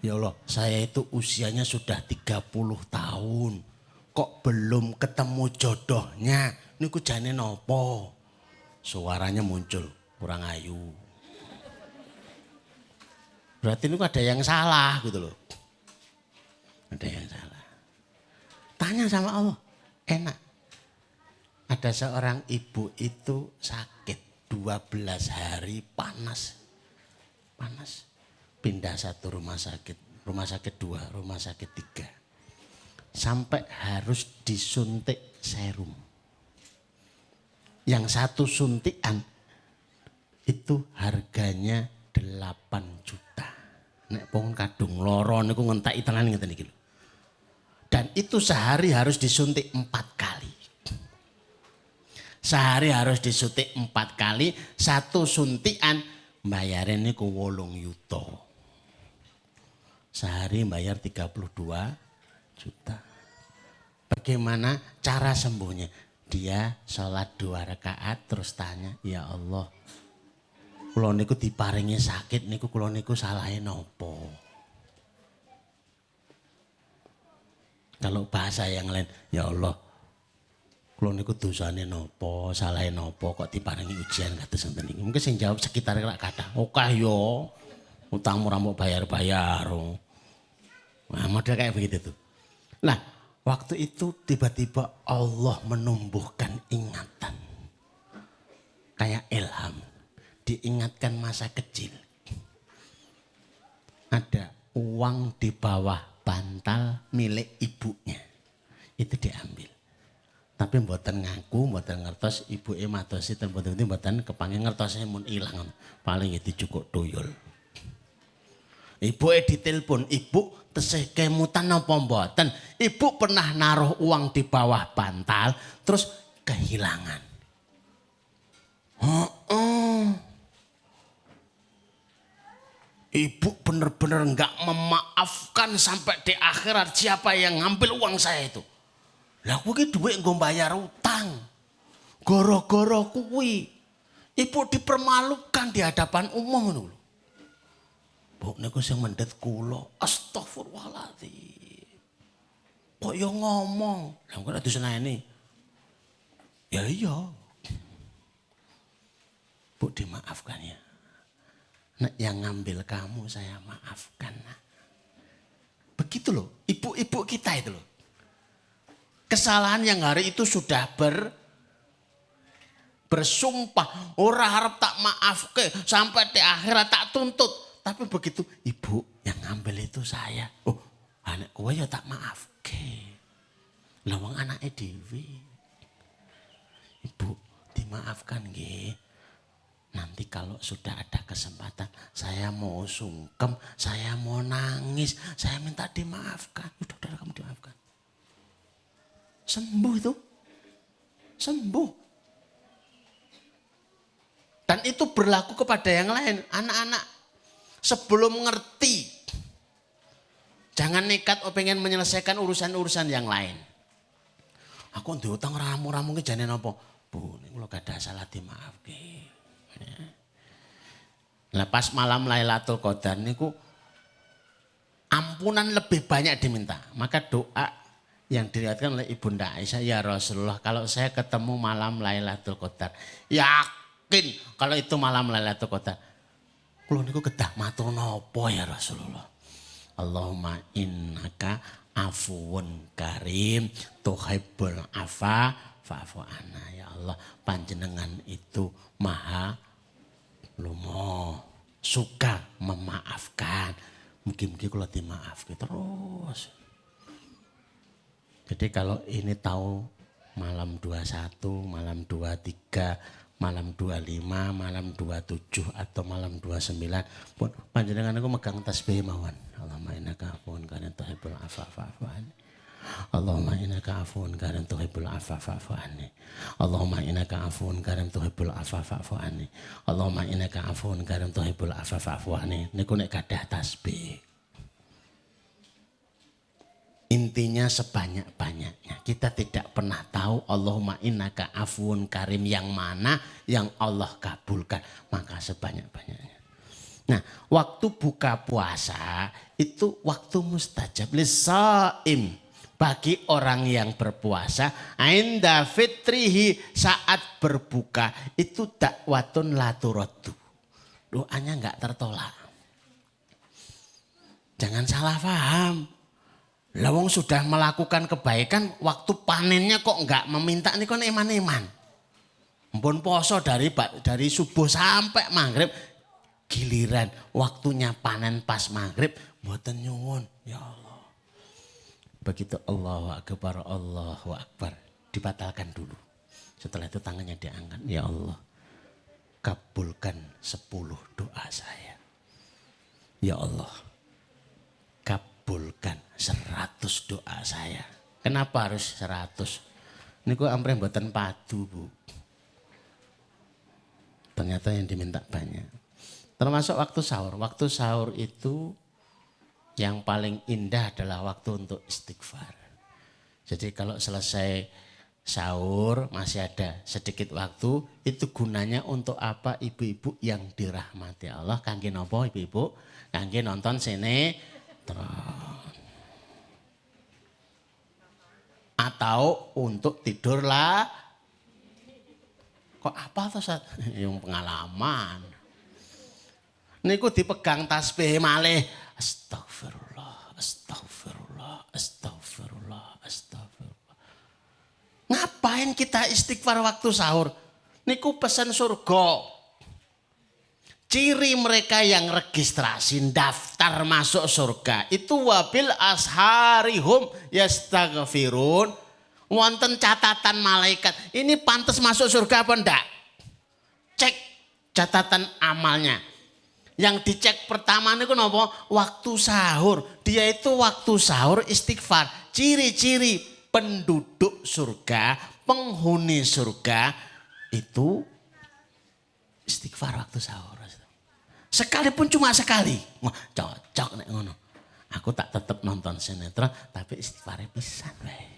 Ya Allah, saya itu usianya sudah 30 tahun. Kok belum ketemu jodohnya? Niku jane napa? Suaranya muncul, kurang ayu. Berarti ini ada yang salah gitu loh. Ada yang salah. Tanya sama Allah, enak. Ada seorang ibu itu sakit 12 hari panas. Panas. Pindah satu rumah sakit 2, rumah sakit 3. Sampai harus disuntik serum. Yang satu suntikan itu harganya 8 juta. Nek pun kadung loro niku ngentak tenan ngeten iki lho. Dan itu sehari harus disuntik 4 kali. Sehari harus disuntik 4 kali, satu suntikan bayarin niku 8 yuta. Sehari bayar 32 juta. Bagaimana cara sembuhnya? Dia sholat 2 rakaat terus tanya, ya Allah, kula niku diparingi sakit niku kula niku salahe nopo? Kalau bahasa yang lain, ya Allah, kula niku dosane nopo, salahe nopo kok diparingi ujian kados ngoten iki. Mungkin sing jawab sekitar rak kathah. Okah yo, utangmu ra mau bayar-bayar. Nah, model kayak begitu tuh. Nah, waktu itu tiba-tiba Allah menumbuhkan ingatan. Kayak ilham. Diingatkan masa kecil. Ada uang di bawah bantal milik ibunya. Itu diambil. Tapi mboten ngaku, mboten ngertos ibuke madosi ten mboten kepangin ngertosnya mun ilang. Paling ya dicukuk tuyul. Ibuke ditelepon, "Ibu tesih kemutan apa mboten?" Ibu pernah naruh uang di bawah bantal terus kehilangan. Ibu benar-benar enggak memaafkan sampai di akhirat siapa yang ngambil uang saya itu. Lah kuwi duit nggo bayar utang. Gara-gara kuwi ibu dipermalukan di hadapan umum ngono lho. Bu niku sing mendhet kula. Astagfirullahaladzim. Kok yo ngomong. Lah kok diseneni. Ya iya. Bu dimaafkan ya. Nek yang ngambil kamu saya maafkan. Nah. Begitu loh, ibu-ibu kita itu loh. Kesalahan yang hari itu sudah bersumpah. Ora harap tak maaf ke sampai di akhirat tak tuntut. Tapi begitu ibu yang ngambil itu saya. Oh anak kowe ya tak maaf ke. Lawang anaknya Dewi. Ibu dimaafkan nggih. Nanti kalau sudah ada kesempatan, saya mau sungkem, saya mau nangis, saya minta dimaafkan. Udah kamu dimaafkan. Sembuh itu. Sembuh. Dan itu berlaku kepada yang lain. Anak-anak sebelum ngerti. Jangan nekat pengen menyelesaikan urusan-urusan yang lain. Aku diutang ramu-ramu ke jane napa? Bu, ini kalau gak ada salah dimaafkan. Nah pas malam Lailatul Qadar niku ampunan lebih banyak diminta. Maka doa yang diriwayatkan oleh Ibunda Aisyah, ya Rasulullah kalau saya ketemu malam Lailatul Qadar, yakin kalau itu malam Lailatul Qadar, kula niku kedah matur napa ya Rasulullah. Allahumma innaka afuwun karim tuhibbul afa fa'fu anna. Ya Allah, panjenengan itu maha lumo, suka memaafkan. Mungkin-mungkin kalau dimaafkan terus. Jadi kalau ini tahu malam 21, malam 23, malam 25, malam 27 atau malam 29 pun panjenengan aku megang tasbih mawon. Allahumma innaka afuwun karim tuhibbul afwa fa'fu anni. Allahumma innaka afuwun karim tuhibbul afwa fa'fu anni. Allahumma innaka afuwun karim tuhibbul afwa fa'fu anni. Allahumma innaka afuwun karim tuhibbul afwa fa'fu anni. Niku nek gadah tasbih. Intinya sebanyak-banyaknya. Kita tidak pernah tahu Allahumma innaka afuwun karim yang mana yang Allah kabulkan. Maka sebanyak-banyaknya. Nah, waktu buka puasa itu waktu mustajab lisaim. bagi orang yang berpuasa inda fitrihi saat berbuka itu dakwatun laturaddu. Doanya enggak tertolak. Jangan salah paham. Lah wong sudah melakukan kebaikan waktu panennya kok enggak meminta niku eman-eman. Mpun poso dari subuh sampai maghrib giliran waktunya panen pas maghrib mboten nyuwun ya Allah. Begitu Allahu Akbar dibatalkan dulu. Setelah itu tangannya diangkat. Ya Allah, kabulkan 10 doa saya. Ya Allah, kabulkan 100 doa saya. Kenapa harus 100? Ini kok ampre mboten padu, Bu. Ternyata yang diminta banyak. Termasuk waktu sahur. Waktu sahur itu yang paling indah adalah waktu untuk istighfar. Jadi kalau selesai sahur masih ada sedikit waktu, itu gunanya untuk apa ibu-ibu yang dirahmati Allah? Kangge nopo ibu-ibu? Kangge nonton sinetron. Atau untuk tidur lah. Kok apa tuh Ustaz? Yang pengalaman. Niku dipegang tasbih malih. Astagfirullah, astagfirullah, astagfirullah, astagfirullah. Ngapain kita istighfar waktu sahur? Niku pesan surga. Ciri mereka yang registrasi daftar masuk surga itu wabil asharihum yastaghfirun. Wonten catatan malaikat. Ini pantas masuk surga apa enggak? Cek catatan amalnya. Yang dicek pertama niku napa? Waktu sahur. Dia itu waktu sahur istighfar. Ciri-ciri penduduk surga, penghuni surga itu istighfar waktu sahur. Sekalipun cuma sekali. Wah, cocok nek ngono. Aku tak tetep nonton sinetron tapi istighfare pisan wae.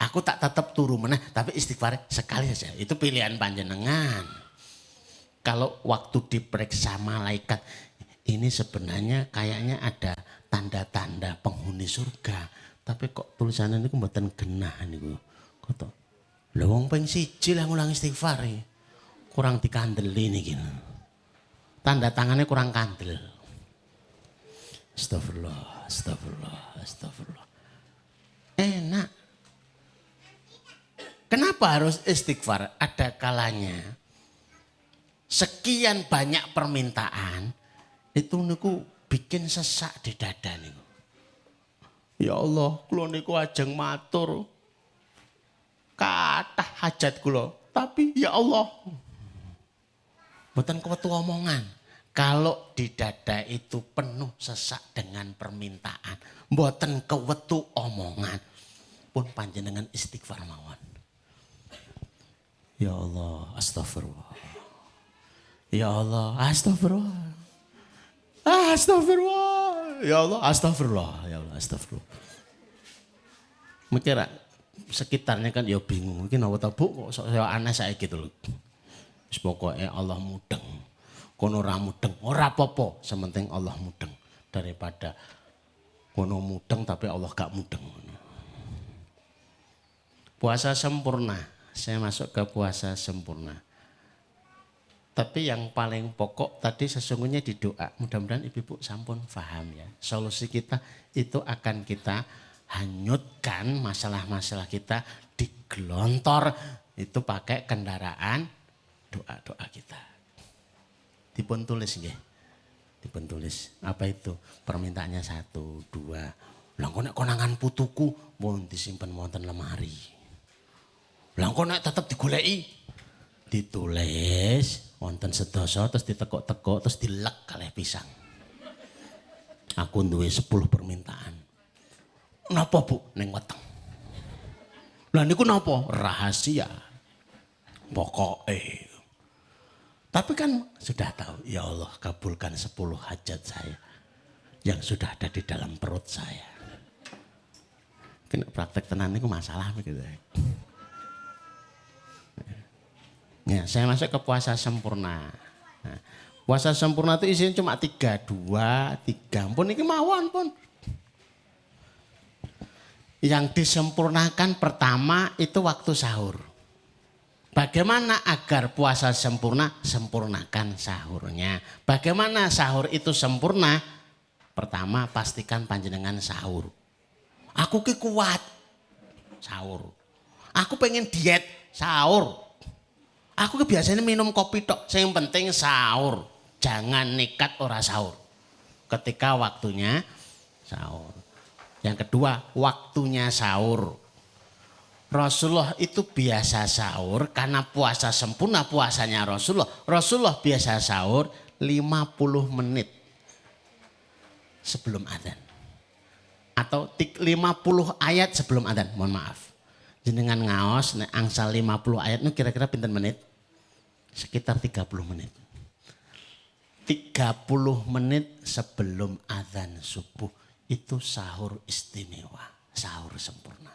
Aku tak tetep turu meneh tapi istighfare sekali saja. Itu pilihan panjenengan. Kalau waktu diperiksa malaikat, ini sebenarnya kayaknya ada tanda-tanda penghuni surga. Tapi kok tulisannya ini mboten genah niku. Kok to? Lha wong ping 1 lah ngulang istighfar. Kurang dikandeli niki. Tanda tangannya kurang kandel. Astagfirullah, astagfirullah, astagfirullah. Enak. Kenapa harus istighfar? Ada kalanya sekian banyak permintaan itu niku bikin sesak di dada niku. Ya Allah, kula niku ajeng matur kathah hajat kula, tapi ya Allah mboten kewetu omongan. Kalau di dada itu penuh sesak dengan permintaan, mboten kewetu omongan, pun panjenengan istighfar mawon. Ya Allah, astagfirullah. Ya Allah, astagfirullah. Astagfirullah. Ya Allah, astagfirullah. Ya Allah, astagfirullah. Mikir sekitarnya kan ya bingung. Mungkin apa ta Bu kok saya aneh saya gitu loh. Wis pokoke Allah mudeng. Kono ora mudeng, ora apa-apa, sementing Allah mudeng daripada kono mudeng tapi Allah gak mudeng. Puasa sempurna. Saya masuk ke puasa sempurna. Tapi yang paling pokok tadi sesungguhnya di doa. Mudah-mudahan ibu-ibu sampun paham ya. Solusi kita itu akan kita hanyutkan masalah-masalah kita digelontor itu pakai kendaraan doa-doa kita. Dipun tulis nggih. Dipun tulis. Apa itu? Permintaannya 1, 2. Lah kok nek konangan putuku pun disimpen wonten lemari. Lah kok nek tetep digoleki ditulis wonten sedasa terus ditekuk-tekuk terus dilek kalih pisang. Aku duwe 10 permintaan. Napa Bu? Ning weteng. Lah niku napa? Rahasia. Pokoke. Tapi kan sudah tahu, ya Allah kabulkan 10 hajat saya yang sudah ada di dalam perut saya. Kena praktek tenan niku masalah gitu. Ya, saya masuk ke puasa sempurna. Nah, Puasa sempurna itu isinya cuma 3, 2, 3. Pun ini mawon pun. Yang disempurnakan pertama itu waktu sahur. Bagaimana agar puasa sempurna? Sempurnakan sahurnya. Bagaimana sahur itu sempurna? Pertama pastikan panjenengan sahur. Aku ki kuat sahur. Aku pengen diet sahur. Aku ki biasanya minum kopi tok. Yang penting sahur. Jangan nekat ora sahur. Ketika waktunya sahur. Yang kedua, waktunya sahur. Rasulullah itu biasa sahur karena puasa sempurna puasanya Rasulullah. Rasulullah biasa sahur 50 menit sebelum adzan. Atau 50 ayat sebelum adzan, mohon maaf. Jenengan ngaos nek angsal 50 ayat itu kira-kira pinten menit? Sekitar 30 menit. 30 menit sebelum adzan subuh itu sahur istimewa, sahur sempurna.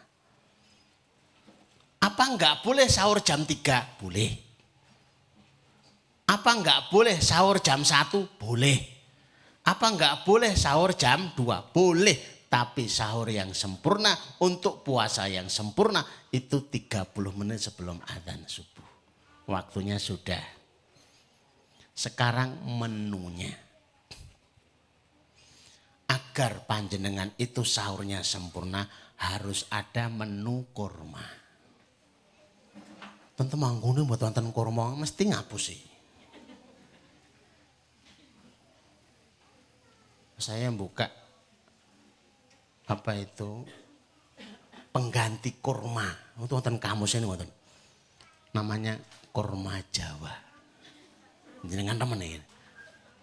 Apa enggak boleh sahur jam 3? Boleh. Apa enggak boleh sahur jam 1? Boleh. Apa enggak boleh sahur jam 2? Boleh. Tapi sahur yang sempurna untuk puasa yang sempurna itu 30 menit sebelum adzan subuh. Waktunya sudah. Sekarang menunya. Agar panjenengan itu sahurnya sempurna harus ada menu kurma. Tentu manggune buat wonten kurma mesti ngapusi. Saya buka apa itu pengganti kurma. Itu wonten kamus ini wonten. Namanya kurma Jawa. Jenengan temen iki.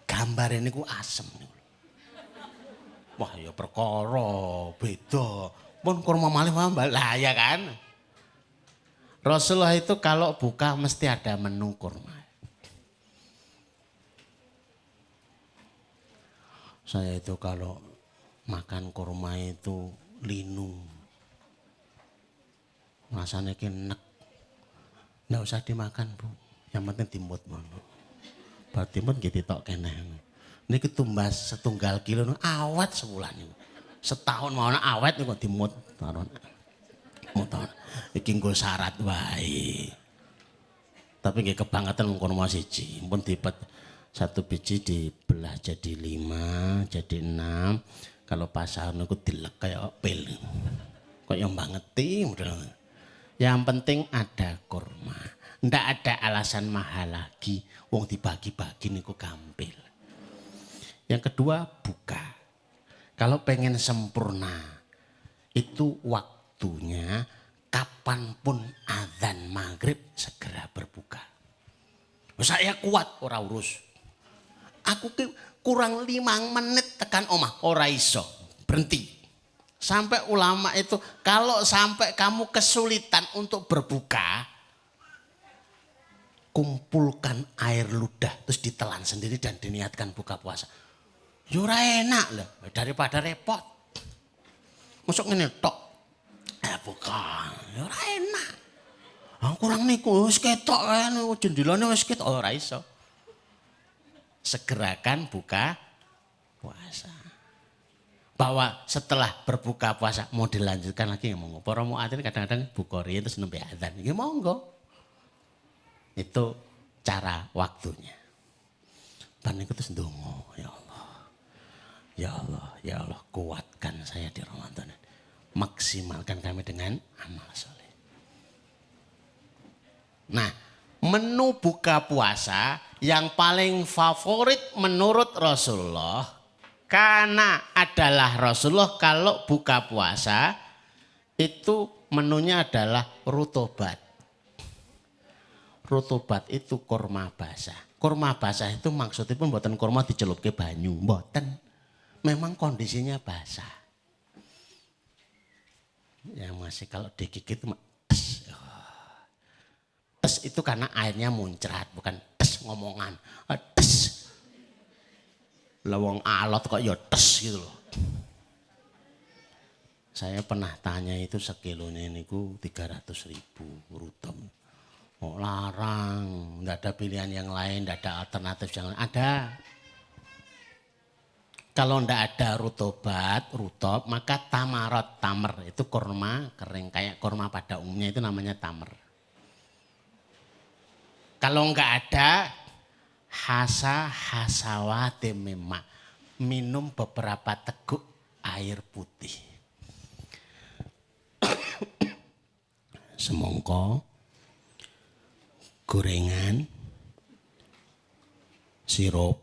Gambar ini ku asem niku. Wah ya perkara beda. Pun kurma malih lah ya kan. Rasulullah itu kalau buka mesti ada menu kurma. Saya itu kalau makan kurma itu linu. Rasanya enak. Nggak usah dimakan bu. Yang penting timut mono. Bar timut gitu tok keneh. Ini ketumbas setunggal kilo awet sebulan ini. Setahun mau awet ini kok dimut. Iki nggo syarat wae. Tapi nggih kebangetan mung kurma siji. Mumpun dipet satu biji dibelah jadi 5, jadi 6. Kalau pasar niku dilek kaya pil. Kaya mbangeti model. Yang penting ada kurma. Ndak ada alasan mahal lagi. Wong dibagi-bagi niku gampil. Yang kedua buka. Kalau pengen sempurna itu waktunya kapanpun adzan maghrib segera berbuka. Saya kuat ora urus. Aku kurang 5 menit tekan omah ora iso berhenti. Sampai ulama itu kalau sampai kamu kesulitan untuk berbuka, kumpulkan air ludah terus ditelan sendiri dan diniatkan buka puasa. Ya ora enak lah daripada repot. Masuk ngene tok. Buka. Ya ora enak. Kurang niku wis ketok kan jendelane wis ketok ora iso. Segerakan buka puasa. Bahwa setelah berbuka puasa mau dilanjutkan lagi monggo. Para muadzin kadang-kadang bukhari terus nembe adzan. Nggih monggo. Itu cara waktunya. Bar niku terus ndonga ya Allah. Ya Allah, ya Allah kuatkan saya di Ramadan. Maksimalkan kami dengan amal soleh. Nah, menu buka puasa yang paling favorit menurut Rasulullah. Karena adalah Rasulullah kalau buka puasa itu menunya adalah rutobat. Rutobat itu kurma basah. Kurma basah itu maksudnya pun buatan kurma dicelupke banyu. Mboten. Memang kondisinya basah. Ya masih kalau digigit tes. Tes itu karena airnya muncrat, bukan tes ngomongan. Tes. Lawang alot kok ya tes gitu loh. Saya pernah tanya itu sekilone niku 300.000 rutem. Oh, larang, nggak ada pilihan yang lain, nggak ada alternatif yang lain. Ada. Kalau ndak ada rutop, maka tamarot, tamer itu kurma kering kayak kurma pada umumnya itu namanya tamer. Kalau nggak ada hasawate memang minum beberapa teguk air putih. Semongko, gorengan, sirup,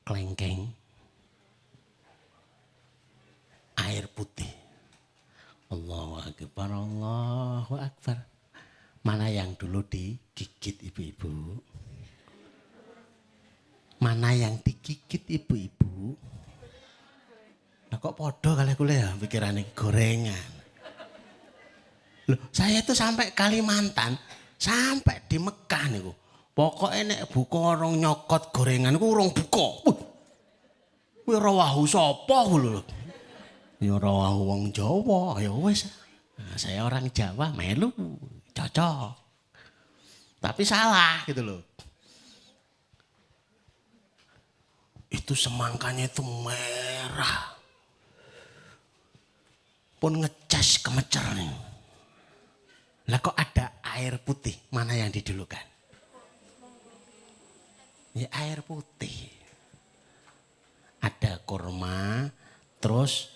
klengkeng, air putih. Allahu Akbar, Allahu Akbar. Mana yang dulu digigit ibu-ibu? Mana yang digigit ibu-ibu? Nah kok podo kali kule ya pikirannya gorengan. Loh, saya itu sampai Kalimantan, sampai di Mekah niku. Pokoknya nek buka orang nyokot gorengan niku urung buka. Kuwi rawahu sapa lho. Ya rawahu wong Jawa, ya wis. Nah, saya orang Jawa melu cocok. Tapi salah gitu loh. Itu semangkanya itu merah. Pun ngecas kemecer nih. Lah kok ada air putih, mana yang didulukan? Ya air putih. Ada kurma, terus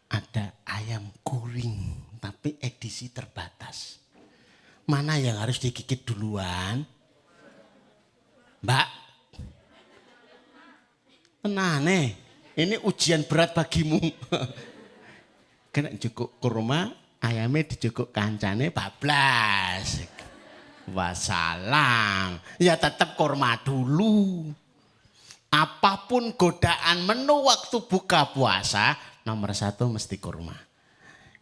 ada ayam goreng, tapi edisi terbatas. Mana yang harus digigit duluan? Mbak? Tenang nih, ini ujian berat bagimu. Kena cukup kurma, ayamnya dijukuk kancane bablas. Wassalam. Ya tetap kurma dulu. Apapun godaan menu waktu buka puasa, nomor 1 mesti kurma.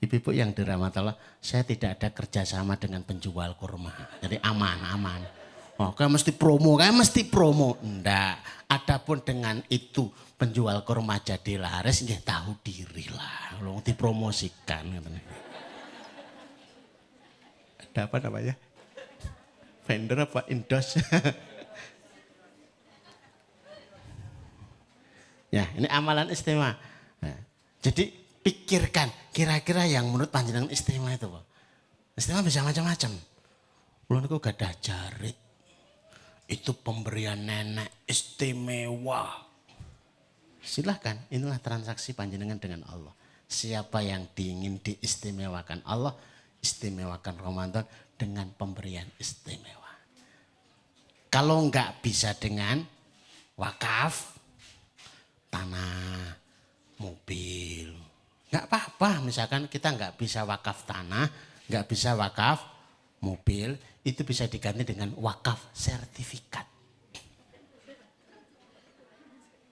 Ibu-ibu yang dirahmati Allah, saya tidak ada kerjasama dengan penjual kurma. Jadi aman. Oh, kayak mesti promo. Enggak. Adapun dengan itu penjual kurma jadi laris, ya tahu diri lah. Kalau dipromosikan. Ada apa namanya? Vendor apa endorse? Ya, ini amalan istimewa. Nah, jadi pikirkan kira-kira yang menurut panjenengan istimewa itu, Pak. Istimewa bisa macam-macam. Kulo niku gadah jarit. Itu pemberian nenek istimewa. Silahkan, inilah transaksi panjenengan dengan Allah. Siapa yang diingin diistimewakan Allah, istimewakan Ramadan dengan pemberian istimewa. Kalau enggak bisa dengan wakaf, tanah, mobil. Enggak apa-apa, misalkan kita enggak bisa wakaf tanah, enggak bisa wakaf mobil, itu bisa diganti dengan wakaf sertifikat.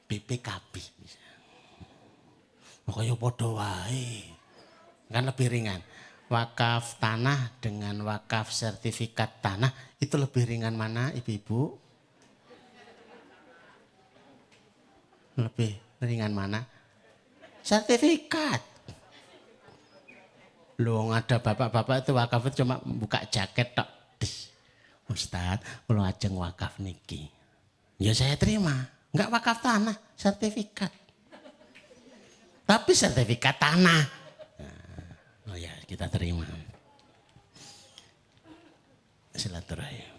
BPKB misalnya. Kaya padha wae. Kan lebih ringan. Wakaf tanah dengan wakaf sertifikat tanah itu lebih ringan mana ibu-ibu? Lebih ringan mana? Sertifikat. Loh ada bapak-bapak itu wakaf itu cuma buka jaket tok. Ustadz, kalau ajeng wakaf niki. Ya saya terima. Enggak wakaf tanah, sertifikat. Tapi sertifikat tanah. Oh ya, kita terima. Silaturahim.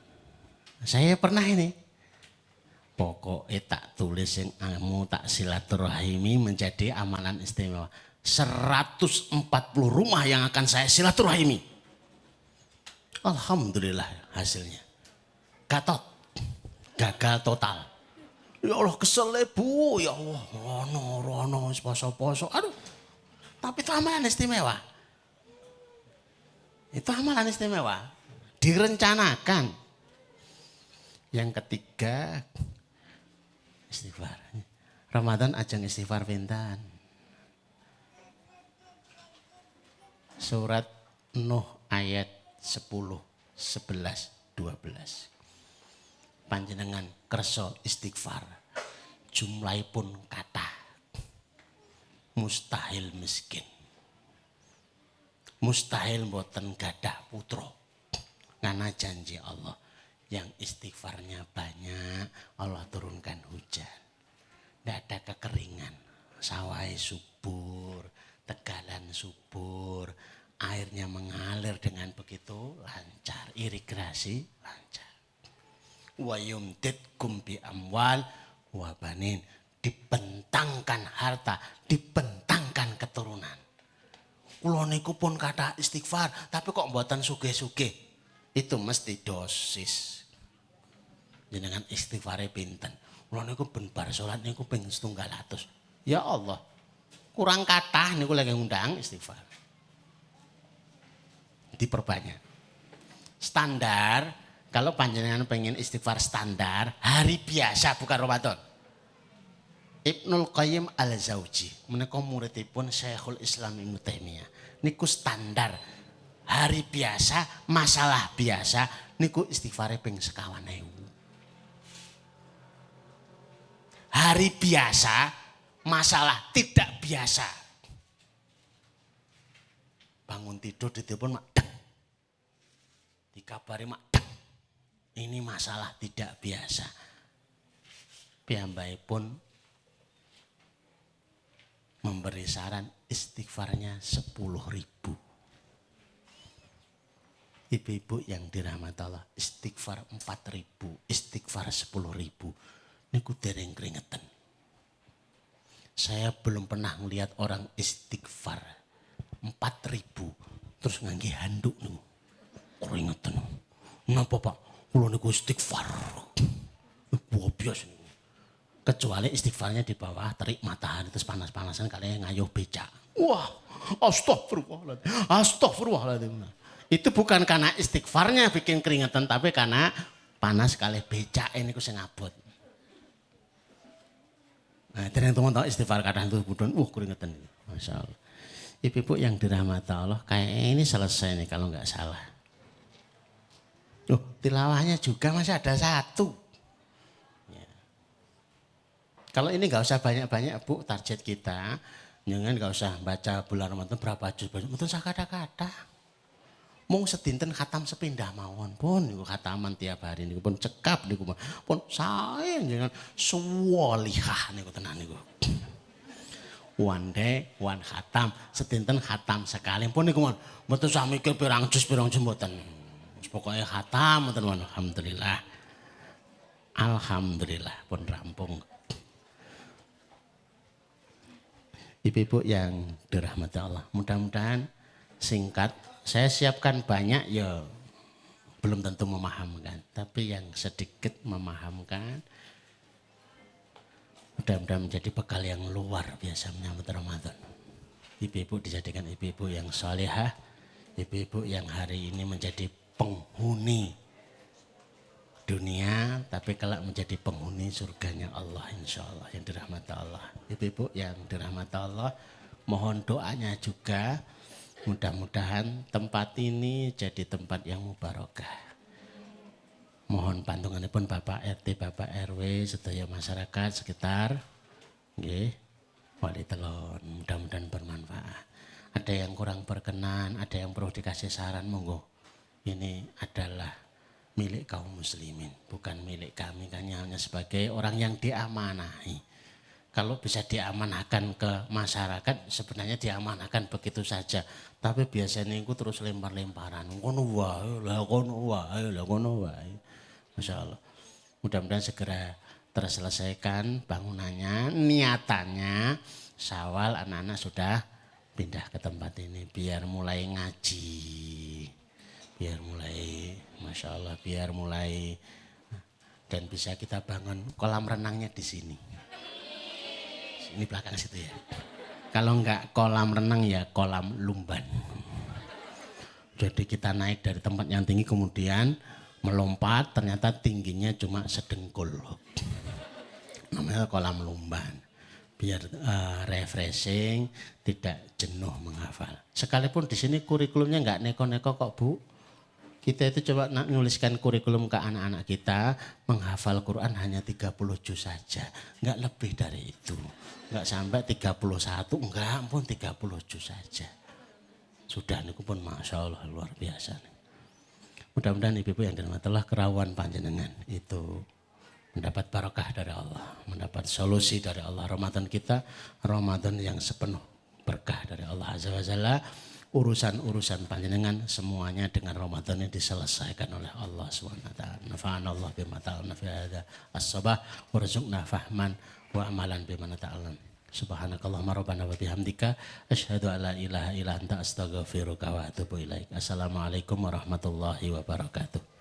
Saya pernah ini. Pokoknya tak tulis yang kamu tak silaturahimi menjadi amalan istimewa. 140 rumah yang akan saya silaturahimi. Alhamdulillah hasilnya. Gatot. Gagal total. Ya Allah kesel Bu, ya Allah. Rono, poso-poso. Aduh. Tapi itu amalan istimewa. Itu amalan istimewa. Direncanakan. Yang ketiga, istighfar. Ramadan ajeng istighfar pinten. Surat Nuh ayat 10, 11, 12. Panjenengan kerso istighfar. Jumlahipun kata. Mustahil miskin. mustahil mboten gadah putra. Karena janji Allah, yang istighfarnya banyak, Allah turunkan hujan. Tidak ada kekeringan, sawah subur, tegalan subur, airnya mengalir dengan begitu lancar, irigasi lancar. Wa yumditkum bi amwal wa banin, dibentangkan harta, dibentangkan keturunan. Kula niku pun kathah istighfar, tapi kok mboten sugih-sugih. Itu mesti dosis. Jenengan istighfare pinten? Kula niku ben bar salat niku ping 700. Ya Allah. Kurang kathah niku lagi ngundang istighfar. Diperbanyak. Standar, kalau panjenengan pengen istighfar standar, hari biasa bukan Ramadan. Ibnul Qayyim al-Jauzi menika muridipun Syekhul Islam Ibnu Taimiyah. Niku standar hari biasa, masalah biasa niku istighfare ping 50.000. Hari biasa, masalah tidak biasa. Bangun tidur ditelepon mak dek. Dikabari mak dek. Ini masalah tidak biasa. Piyambakipun memberi saran istighfarnya 10.000. Ibu-ibu yang dirahmati Allah, istighfar 4.000, istighfar 10.000. Niku dereng keringetan. Saya belum pernah melihat orang istighfar 4.000 terus ngangge handuk niku. Keringetan. Napa Pak? Kula niku istighfar. Wah biasa niku. Kecuali istighfarnya di bawah terik matahari terus panas-panasan kalian ngayuh becak. Wah, astagfirullahaladzim. Astagfirullahaladzim. Itu bukan karena istighfarnya bikin keringetan, tapi karena panas kali becak ini sing abot. Nah, teman-teman tahu istighfar kadang itu budon, keringetan. Masya Allah. Ibu-ibu yang dirahmati Allah, kayak ini selesai nih kalau nggak salah. Tilawahnya juga masih ada 1. Kalau ini nggak usah banyak-banyak Bu, target kita. Jangan nggak usah baca bulan Ramadan berapa juz. Betul saya kata-kata. Mung sedinten khatam sepindah mawon pun niku khataman tiap hari niku pun cekap niku pun saya jangan suwalihah niku tenan niku. One day, one khatam, sedinten khatam sekali pun niku mboten usah mikir pirang juz mboten. Pokoke khatam mboten alhamdulillah. Alhamdulillah pun rampung. Ibu-ibu yang dirahmati Allah, mudah-mudahan singkat. Saya siapkan banyak ya belum tentu memahamkan, tapi yang sedikit memahamkan mudah-mudahan menjadi bekal yang luar biasa menyambut Ramadan. Ibu-ibu dijadikan ibu-ibu yang salihah, ibu-ibu yang hari ini menjadi penghuni dunia, tapi kelak menjadi penghuni surganya Allah insya Allah yang dirahmati Allah. Ibu-ibu yang dirahmati Allah, mohon doanya juga. Mudah-mudahan tempat ini jadi tempat yang mubarakah. Mohon pantunganipun Bapak RT, Bapak RW, sedaya masyarakat sekitar. Nggih, wali telon, mudah-mudahan bermanfaat. Ada yang kurang berkenan, ada yang perlu dikasih saran, monggo. Ini adalah milik kaum muslimin, bukan milik kami. Hanya sebagai orang yang diamanahi. Kalau bisa diamanahkan ke masyarakat, sebenarnya diamanahkan begitu saja. Tapi biasanya itu terus lempar-lemparan. Kono wae, lah kono wae, lah kono wae. Masya Allah. Mudah-mudahan segera terselesaikan bangunannya, niatannya. Syawal anak-anak sudah pindah ke tempat ini. Biar mulai ngaji. Biar mulai, Masya Allah, biar mulai. Dan bisa kita bangun kolam renangnya di sini. Ini belakang situ ya. Kalau enggak kolam renang ya kolam lumban. Jadi kita naik dari tempat yang tinggi kemudian melompat, ternyata tingginya cuma sedengkul. Namanya kolam lumban. Biar refreshing, tidak jenuh menghafal. Sekalipun di sini kurikulumnya enggak neko-neko kok Bu. Kita itu coba nuliskan kurikulum ke anak-anak kita, menghafal Quran hanya 30 juz saja. Enggak lebih dari itu. Enggak sampai 31, enggak pun 30 juz saja. Sudah niku pun Masya Allah luar biasa. Mudah-mudahan ibu-ibu yang dirahmati Allah kerawan panjenengan itu mendapat barakah dari Allah, mendapat solusi dari Allah. Ramadan kita Ramadan yang sepenuh berkah dari Allah Azza wa Jalla. Urusan-urusan panjenengan semuanya dengan Ramadan yang diselesaikan oleh Allah Subhanahu wa taala. Nafa'anallah bima ta'alna fi hadza as-sabah warzuqna fahman wa amalan bima ta'allam. Subhanakallahumma rabbana wa bihamdika asyhadu an la ilaha illa anta astaghfiruka wa atubu ilaik. Assalamualaikum warahmatullahi wabarakatuh.